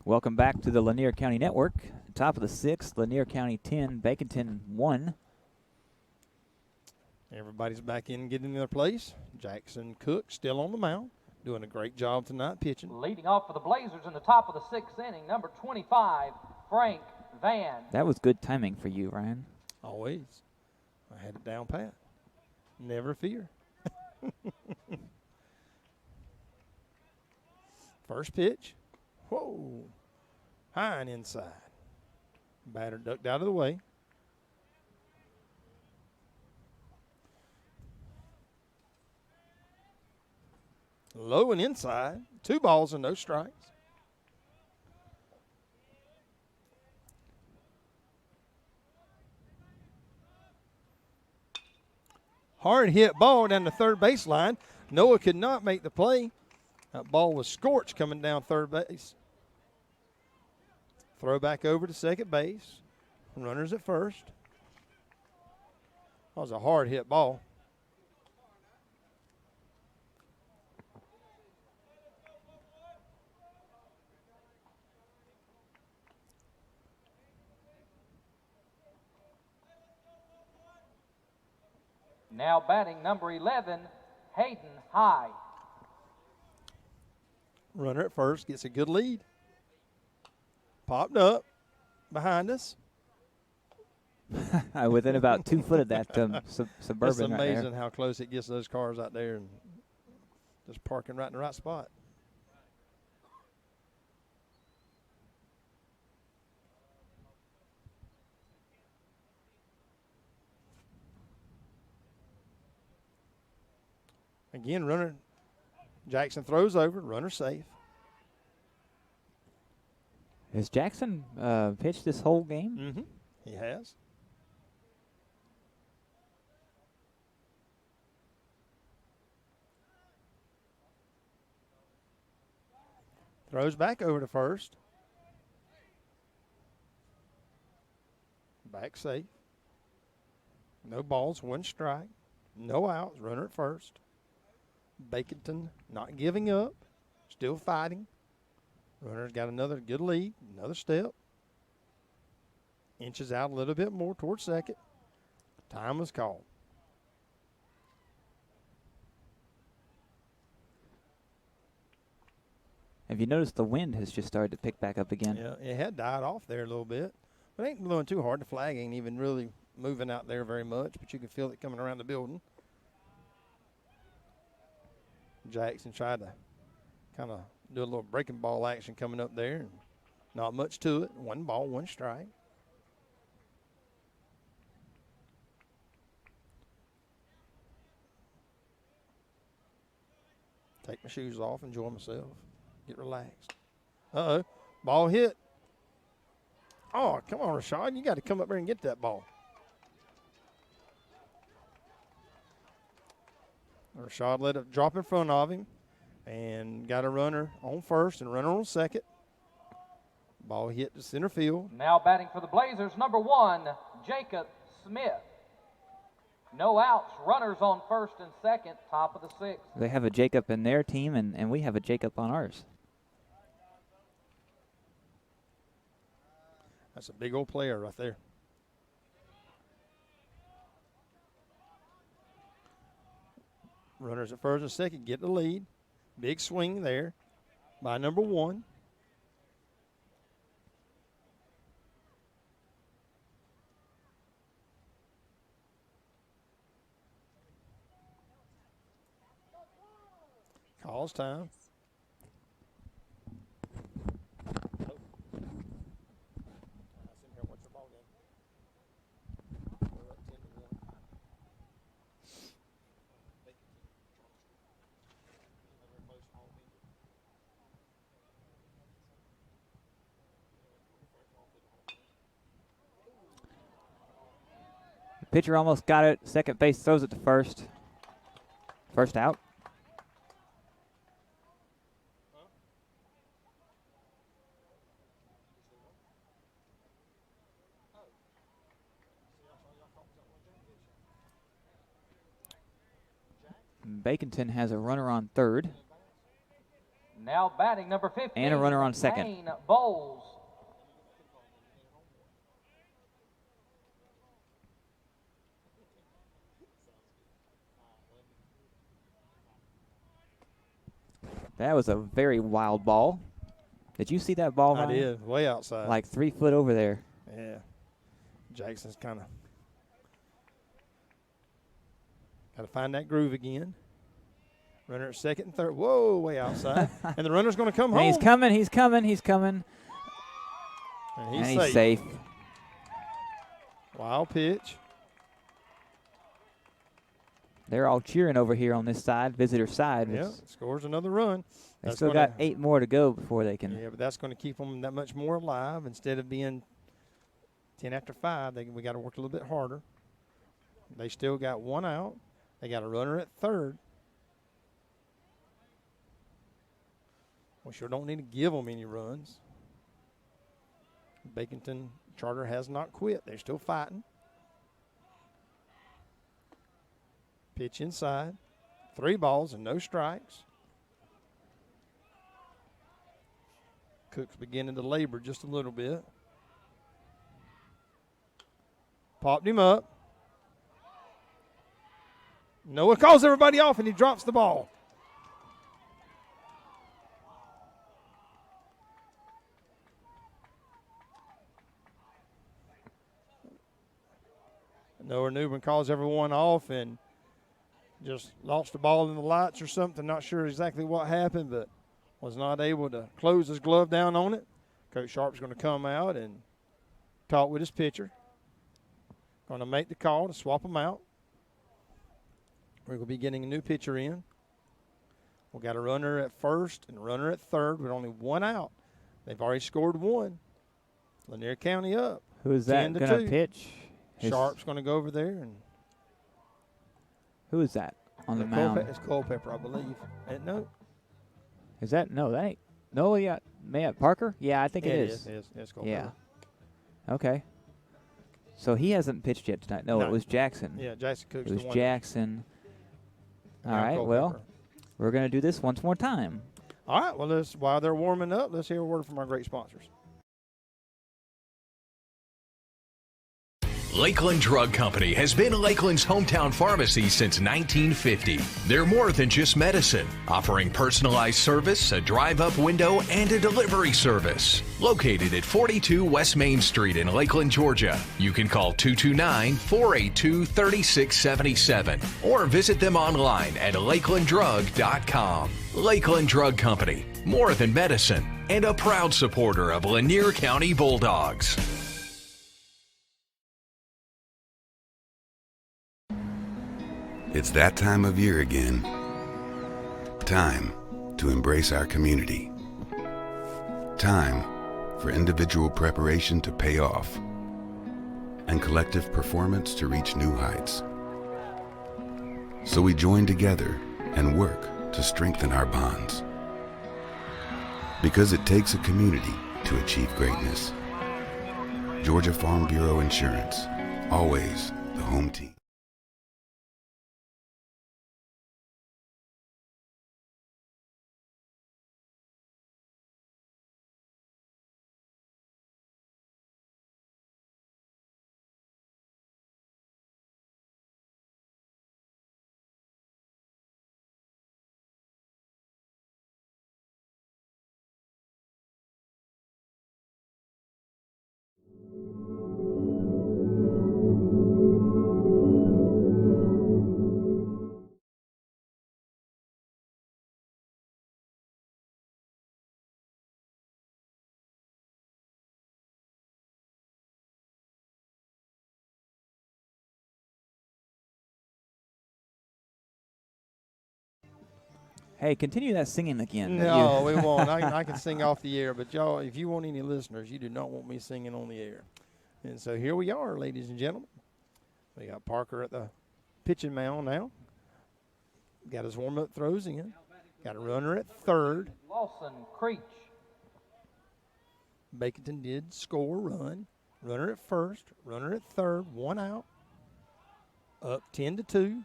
Welcome back to the Lanier County Network. Top of the sixth, Lanier County 10, Baconton 1. Everybody's back in getting their place. Jackson Cook still on the mound, doing a great job tonight pitching. Leading off for the Blazers in the top of the sixth inning, number 25, Frank Van. That was good timing for you, Ryan. Always. I had it down pat. Never fear. First pitch. Whoa. High and inside. Batter ducked out of the way. Low and inside. 2 balls and no strikes. Hard hit ball down the third baseline. Noah could not make the play. That ball was scorched coming down third base. Throw back over to second base. Runners at first. That was a hard hit ball. Now batting number 11, Hayden High. Runner at first gets a good lead. Popped up behind us. Within about 2 foot of that It's Suburban right there. amazing how close it gets those cars out there and just parking right in the right spot. Again, runner. Jackson throws over. Runner safe. Has Jackson pitched this whole game? Mm-hmm. He has. Throws back over to first. Back safe. No balls, 1 strike. No outs. Runner at first. Baconton not giving up. Still fighting. Runner's got another good lead. Another step. Inches out a little bit more towards second. Time was called. Have you noticed the wind has just started to pick back up again? Yeah, it had died off there a little bit. But it ain't blowing too hard. The flag ain't even really moving out there very much, but you can feel it coming around the building. Jackson tried to kind of do a little breaking ball action coming up there, and not much to it. 1 ball, 1 strike. Take my shoes off, enjoy myself, get relaxed. Uh-oh, ball hit. Oh, come on, Rashad. You got to come up there and get that ball. Rashad let it drop in front of him and got a runner on first and runner on second. Ball hit to center field. Now batting for the Blazers, number 1, Jacob Smith. No outs, runners on first and second, top of the 6th. They have a Jacob in their team, and we have a Jacob on ours. That's a big old player right there. Runners at first and second get the lead. Big swing there by number 1. Calls time. Pitcher almost got it. Second base throws it to first. First out. Baconton has a runner on third. Now batting number 15. And a runner on second. Payne Bowles. That was a very wild ball. Did you see that ball, I Ryan? did, way outside. Like 3 foot over there. Yeah. Jackson's kind of got to find that groove again. Runner at second and third. Whoa, way outside. And the runner's going to come home. And he's coming, he's coming, he's coming. And he's safe. Wild pitch. They're all cheering over here on this side, visitor side. Yeah, scores another run. They still got 8 more to go before they can. Yeah, but that's going to keep them that much more alive. Instead of being 10 after 5, we got to work a little bit harder. They still got 1 out. They got a runner at third. We sure don't need to give them any runs. Baconton Charter has not quit. They're still fighting. Pitch inside. 3 balls and no strikes. Cook's beginning to labor just a little bit. Popped him up. Noah calls everybody off and he drops the ball. Noah Newbern calls everyone off and just lost the ball in the lights or something. Not sure exactly what happened, but was not able to close his glove down on it. Coach Sharp's going to come out and talk with his pitcher. Going to make the call to swap them out. We're going to be getting a new pitcher in. We've got a runner at first and a runner at third with only 1 out. They've already scored 1. Lanier County up. Who's that going to pitch? Sharp's going to go over there. And who is that on the mound? It's Culpepper, I believe. No. Is that? No, that ain't. No, yeah. Matt Parker? Yeah, I think it is. It's Culpepper. Yeah. Okay. So he hasn't pitched yet tonight. No, it was Jackson. Yeah, Jackson Cook's It was Jackson. All right, well, we're going to do this once more time. All right, well, while they're warming up, let's hear a word from our great sponsors. Lakeland Drug Company has been Lakeland's hometown pharmacy since 1950. They're more than just medicine, offering personalized service, a drive-up window, and a delivery service. Located at 42 West Main Street in Lakeland, Georgia. You can call 229-482-3677 or visit them online at lakelanddrug.com. Lakeland Drug Company, more than medicine, and a proud supporter of Lanier County Bulldogs. It's that time of year again. Time to embrace our community. Time for individual preparation to pay off and collective performance to reach new heights. So we join together and work to strengthen our bonds. Because it takes a community to achieve greatness. Georgia Farm Bureau Insurance, always the home team. Hey, continue that singing again. No, we won't. I can sing off the air, but y'all, if you want any listeners, you do not want me singing on the air. And so here we are, ladies and gentlemen. We got Parker at the pitching mound now. Got his warm-up throws in. Got a runner at third. Lawson Creech. Baconton did score a run. Runner at first, runner at third, one out. Up 10-2.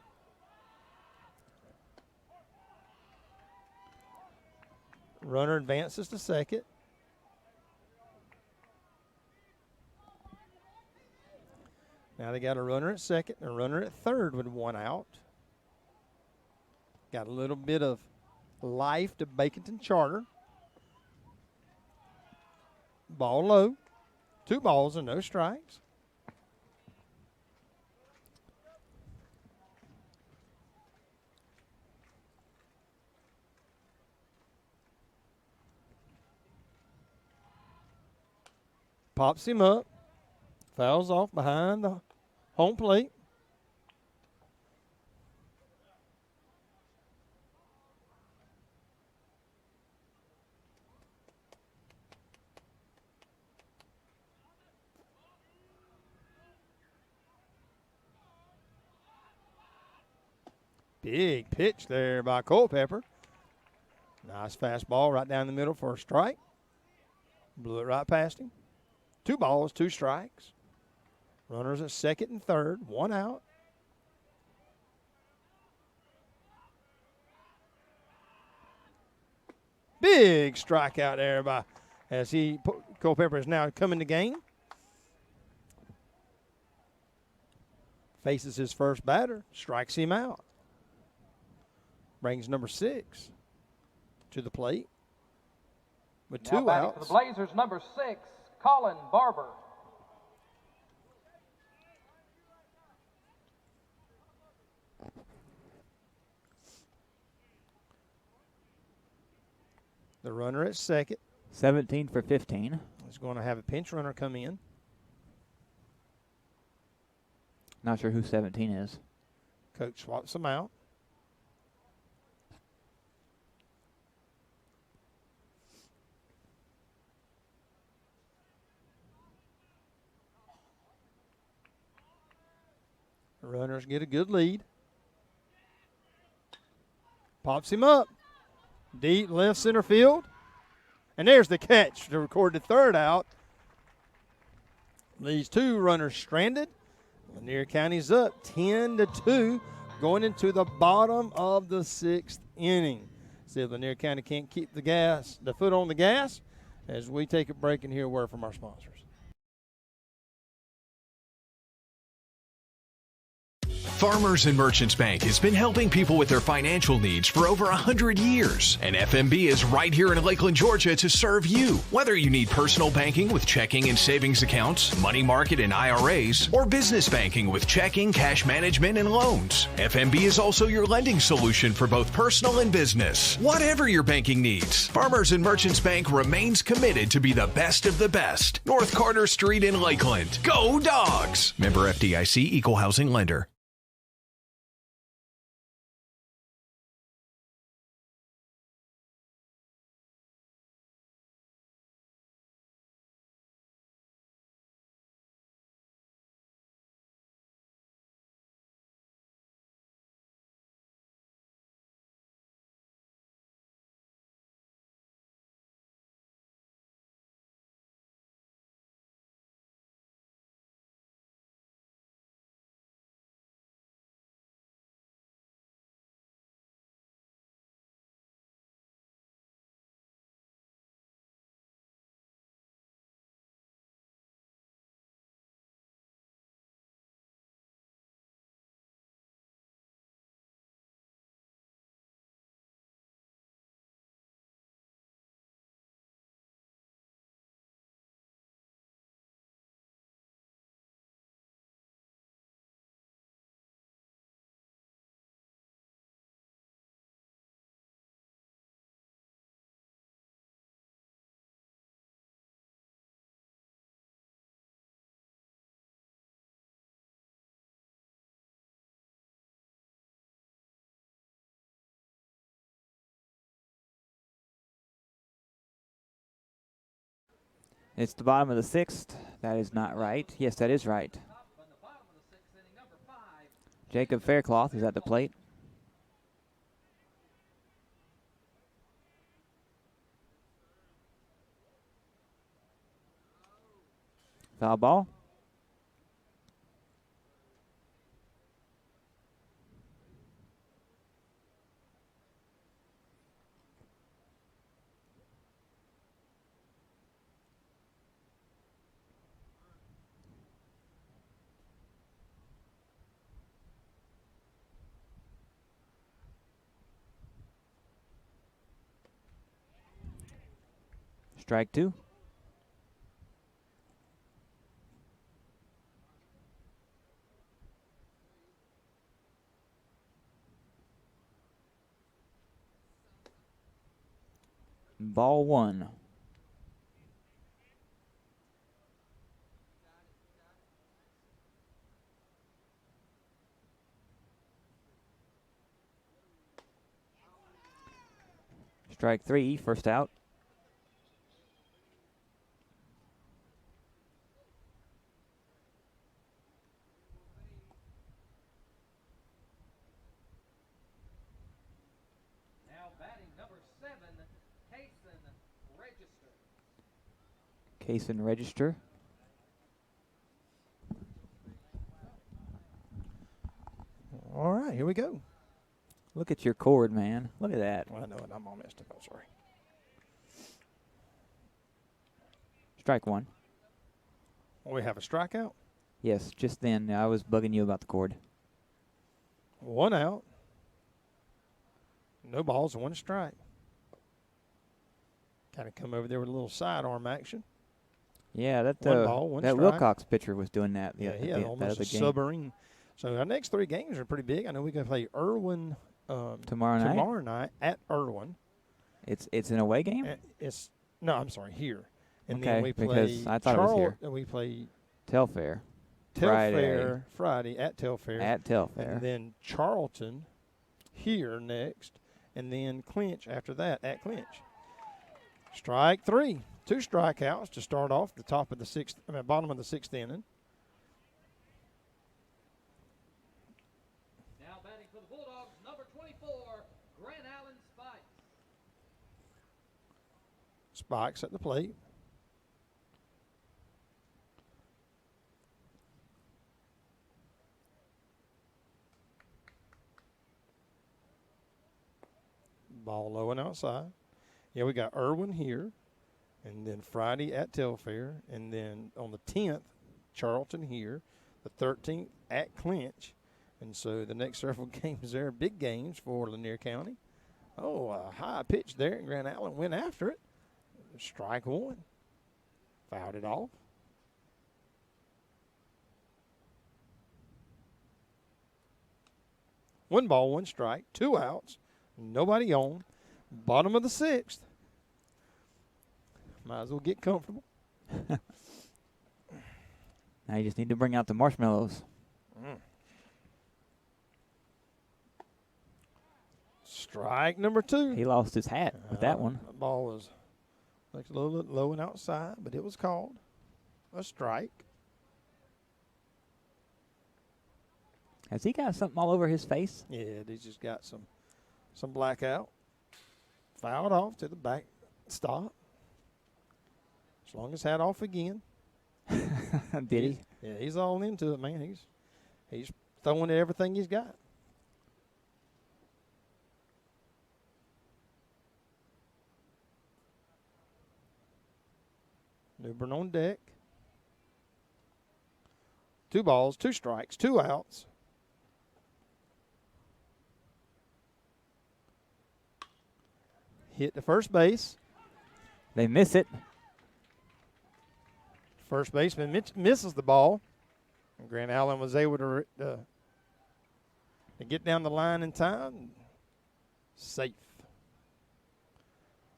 Runner advances to second. Now they got a runner at second and a runner at third with one out. Got a little bit of life to Baconton Charter. Ball low. 2 balls and no strikes. Pops him up. Fouls off behind the home plate. Big pitch there by Culpepper. Nice fastball right down the middle for a strike. Blew it right past him. 2 balls, 2 strikes. Runners at second and third, one out. Big strikeout there by, as Culpepper is now coming to game. Faces his first batter, strikes him out. Brings number 6 to the plate with 2 outs. For the Blazers, number 6, Colin Barber. The runner at second. 17 for 15. Is going to have a pinch runner come in. Not sure who 17 is. Coach swaps them out. The runners get a good lead. Pops him up. Deep left center field. And there's the catch to record the third out. These 2 runners stranded. Lanier County's up 10-2 going into the bottom of the 6th inning. See if Lanier County can't keep the foot on the gas as we take a break and hear a word from our sponsors. Farmers and Merchants Bank has been helping people with their financial needs for over 100 years. And FMB is right here in Lakeland, Georgia to serve you. Whether you need personal banking with checking and savings accounts, money market and IRAs, or business banking with checking, cash management, and loans, FMB is also your lending solution for both personal and business. Whatever your banking needs, Farmers and Merchants Bank remains committed to be the best of the best. North Carter Street in Lakeland. Go Dogs! Member FDIC, Equal Housing Lender. It's the bottom of the sixth. That is not right. Yes, that is right. Jacob Faircloth is at the plate. Foul ball. Strike two. Ball one. Strike three, first out. Case and register. All right, here we go. Look at your cord, man. Look at that. Well, I know it. I'm all messed up. I'm sorry. Strike one. We have a strikeout. Yes, just then. I was bugging you about the cord. One out. No balls and one strike. Kind of come over there with a little sidearm action. Yeah, that One ball, one that strike. Wilcox pitcher was doing that. Yeah, he had almost a submarine. So our next three games are pretty big. I know we can play Irwin tomorrow night at Irwin. It's an away game. I'm sorry, here. And okay, then we play because I thought it was here. And we play Telfair. Friday at Telfair. At Telfair. And then Charlton here next, and then Clinch after that at Clinch. Strike three. 2 strikeouts to start off the bottom of the sixth inning. Now batting for the Bulldogs, number 24, Grant Allen Spikes. Spikes at the plate. Ball low and outside. Yeah, we got Irwin here. And then Friday at Telfair. And then on the 10th, Charlton here. The 13th at Clinch. And so the next several games there are big games for Lanier County. Oh, a high pitch there, and Grant Allen went after it. Strike one. Fouled it off. One ball, one strike, 2 outs, nobody on. Bottom of the 6th. Might as well get comfortable. Now you just need to bring out the marshmallows. Strike number 2. He lost his hat with that one. The ball was like a little bit low and outside, but it was called a strike. Has he got something all over his face? Yeah, he's just got some blackout. Fouled off to the back stop. As long as hat off again. Did he? Yeah, he's all into it, man. He's throwing everything he's got. Newbern on deck. 2 balls, 2 strikes, 2 outs. Hit to first base. They miss it. First baseman misses the ball. And Grant Allen was able to get down the line in time. Safe.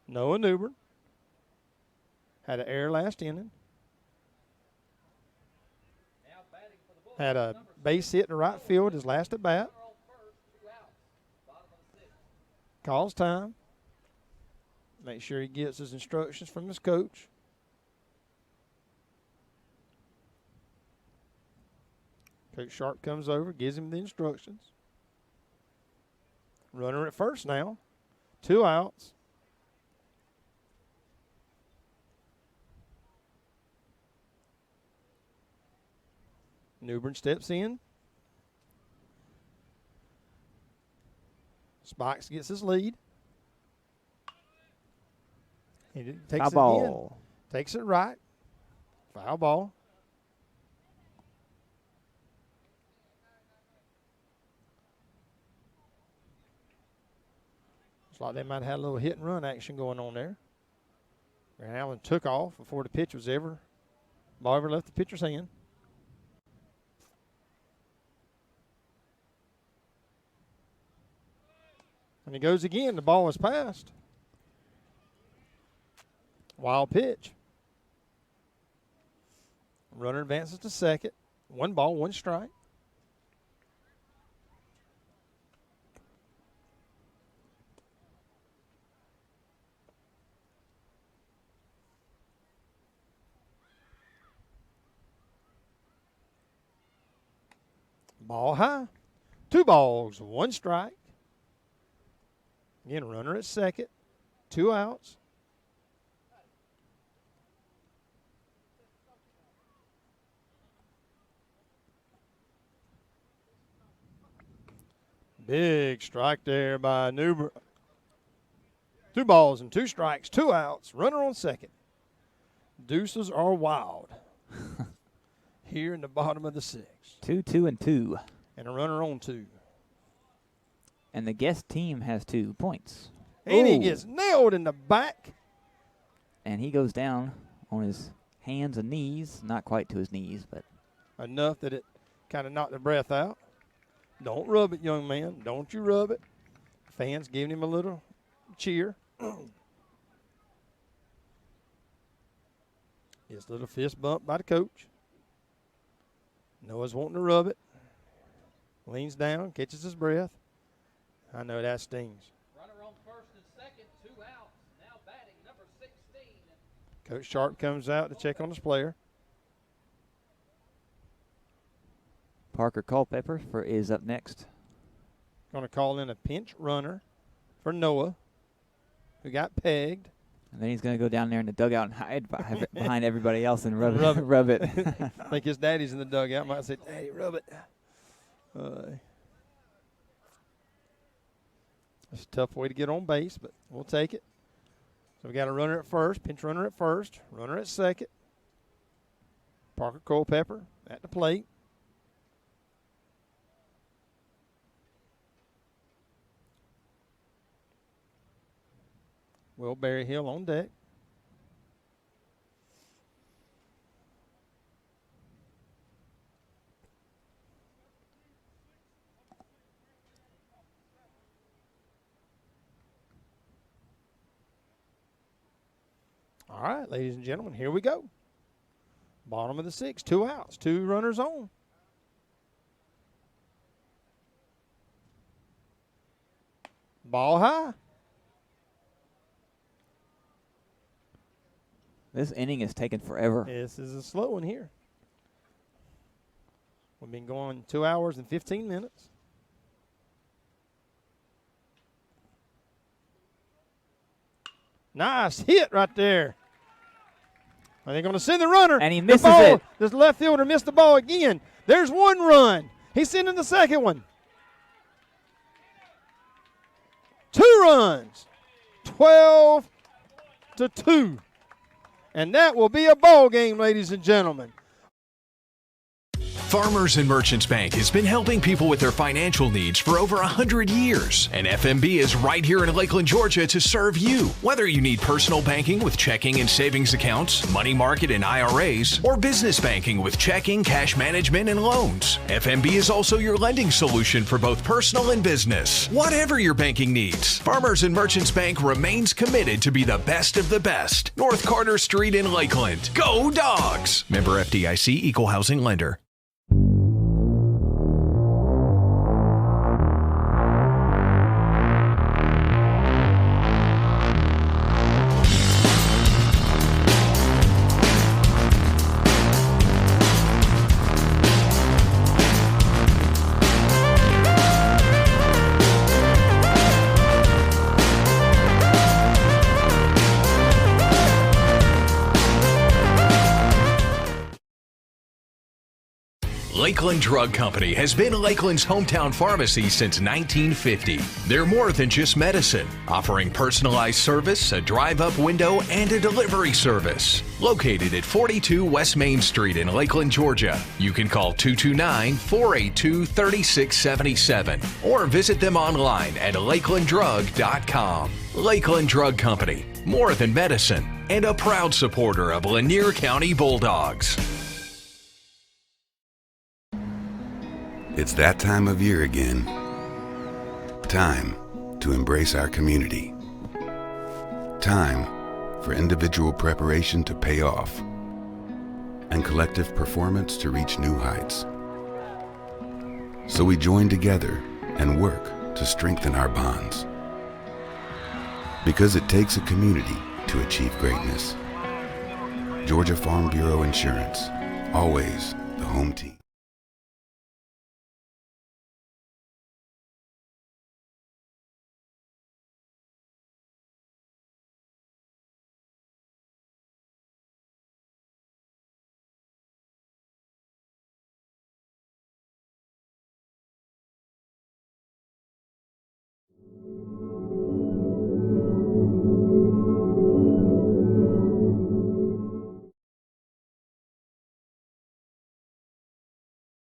Noah Newbern had an error last inning. Had a base hit to right field his last at bat. Calls time. Make sure he gets his instructions from his coach. Coach Sharp comes over, gives him the instructions. Runner at first now. 2 outs. Newbern steps in. Spikes gets his lead. He takes Foul it ball. in. Takes it right. Foul ball. Looks like they might have had a little hit and run action going on there. Grant Allen took off before the pitch was ball ever left the pitcher's hand. And he goes again. The ball is passed. Wild pitch. Runner advances to second. 1 ball, 1 strike. Ball high. 2 balls, 1 strike. Again, runner at second. 2 outs. Big strike there by Newbern. 2 balls and 2 strikes, 2 outs. Runner on second. Deuces are wild here in the bottom of the 6th. 2, 2, and 2. And a runner on 2. And the guest team has 2 points. And he Ooh. gets nailed in the back. And he goes down on his hands and knees. Not quite to his knees, but. Enough that it kind of knocked the breath out. Don't rub it, young man. Don't you rub it. Fans giving him a little cheer. Gets a little fist bump by the coach. Noah's wanting to rub it. Leans down, catches his breath. I know that stings. Runner on first and second, 2 outs. Now batting number 16. Coach Sharp comes out to check on his player. Parker Culpepper is up next. Going to call in a pinch runner for Noah, who got pegged. And then he's going to go down there in the dugout and hide behind everybody else and rub Rub it. it. Rub it. I think his daddy's in the dugout. Might say, "Daddy, rub it." It's a tough way to get on base, but we'll take it. So we got a runner at first, pinch runner at first, runner at second. Parker Culpepper at the plate. Will Berryhill on deck. All right, ladies and gentlemen, here we go. Bottom of the 6th, 2 outs, 2 runners on. Ball high. This inning is taking forever. This is a slow one here. We've been going 2 hours and 15 minutes. Nice hit right there. Are they going to send the runner? And he misses the ball, it. This left fielder missed the ball again. There's 1 run. He's sending the second one. 2 runs. 12-2. And that will be a ball game, ladies and gentlemen. Farmers and Merchants Bank has been helping people with their financial needs for over 100 years. And FMB is right here in Lakeland, Georgia to serve you. Whether you need personal banking with checking and savings accounts, money market and IRAs, or business banking with checking, cash management, and loans, FMB is also your lending solution for both personal and business. Whatever your banking needs, Farmers and Merchants Bank remains committed to be the best of the best. North Carter Street in Lakeland. Go Dogs! Member FDIC, Equal Housing Lender. Lakeland Drug Company has been Lakeland's hometown pharmacy since 1950. They're more than just medicine, offering personalized service, a drive-up window, and a delivery service. Located at 42 West Main Street in Lakeland, Georgia. You can call 229-482-3677 or visit them online at lakelanddrug.com. Lakeland Drug Company, more than medicine, and a proud supporter of Lanier County Bulldogs. It's that time of year again. Time to embrace our community. Time for individual preparation to pay off and collective performance to reach new heights. So we join together and work to strengthen our bonds. Because it takes a community to achieve greatness. Georgia Farm Bureau Insurance, always the home team.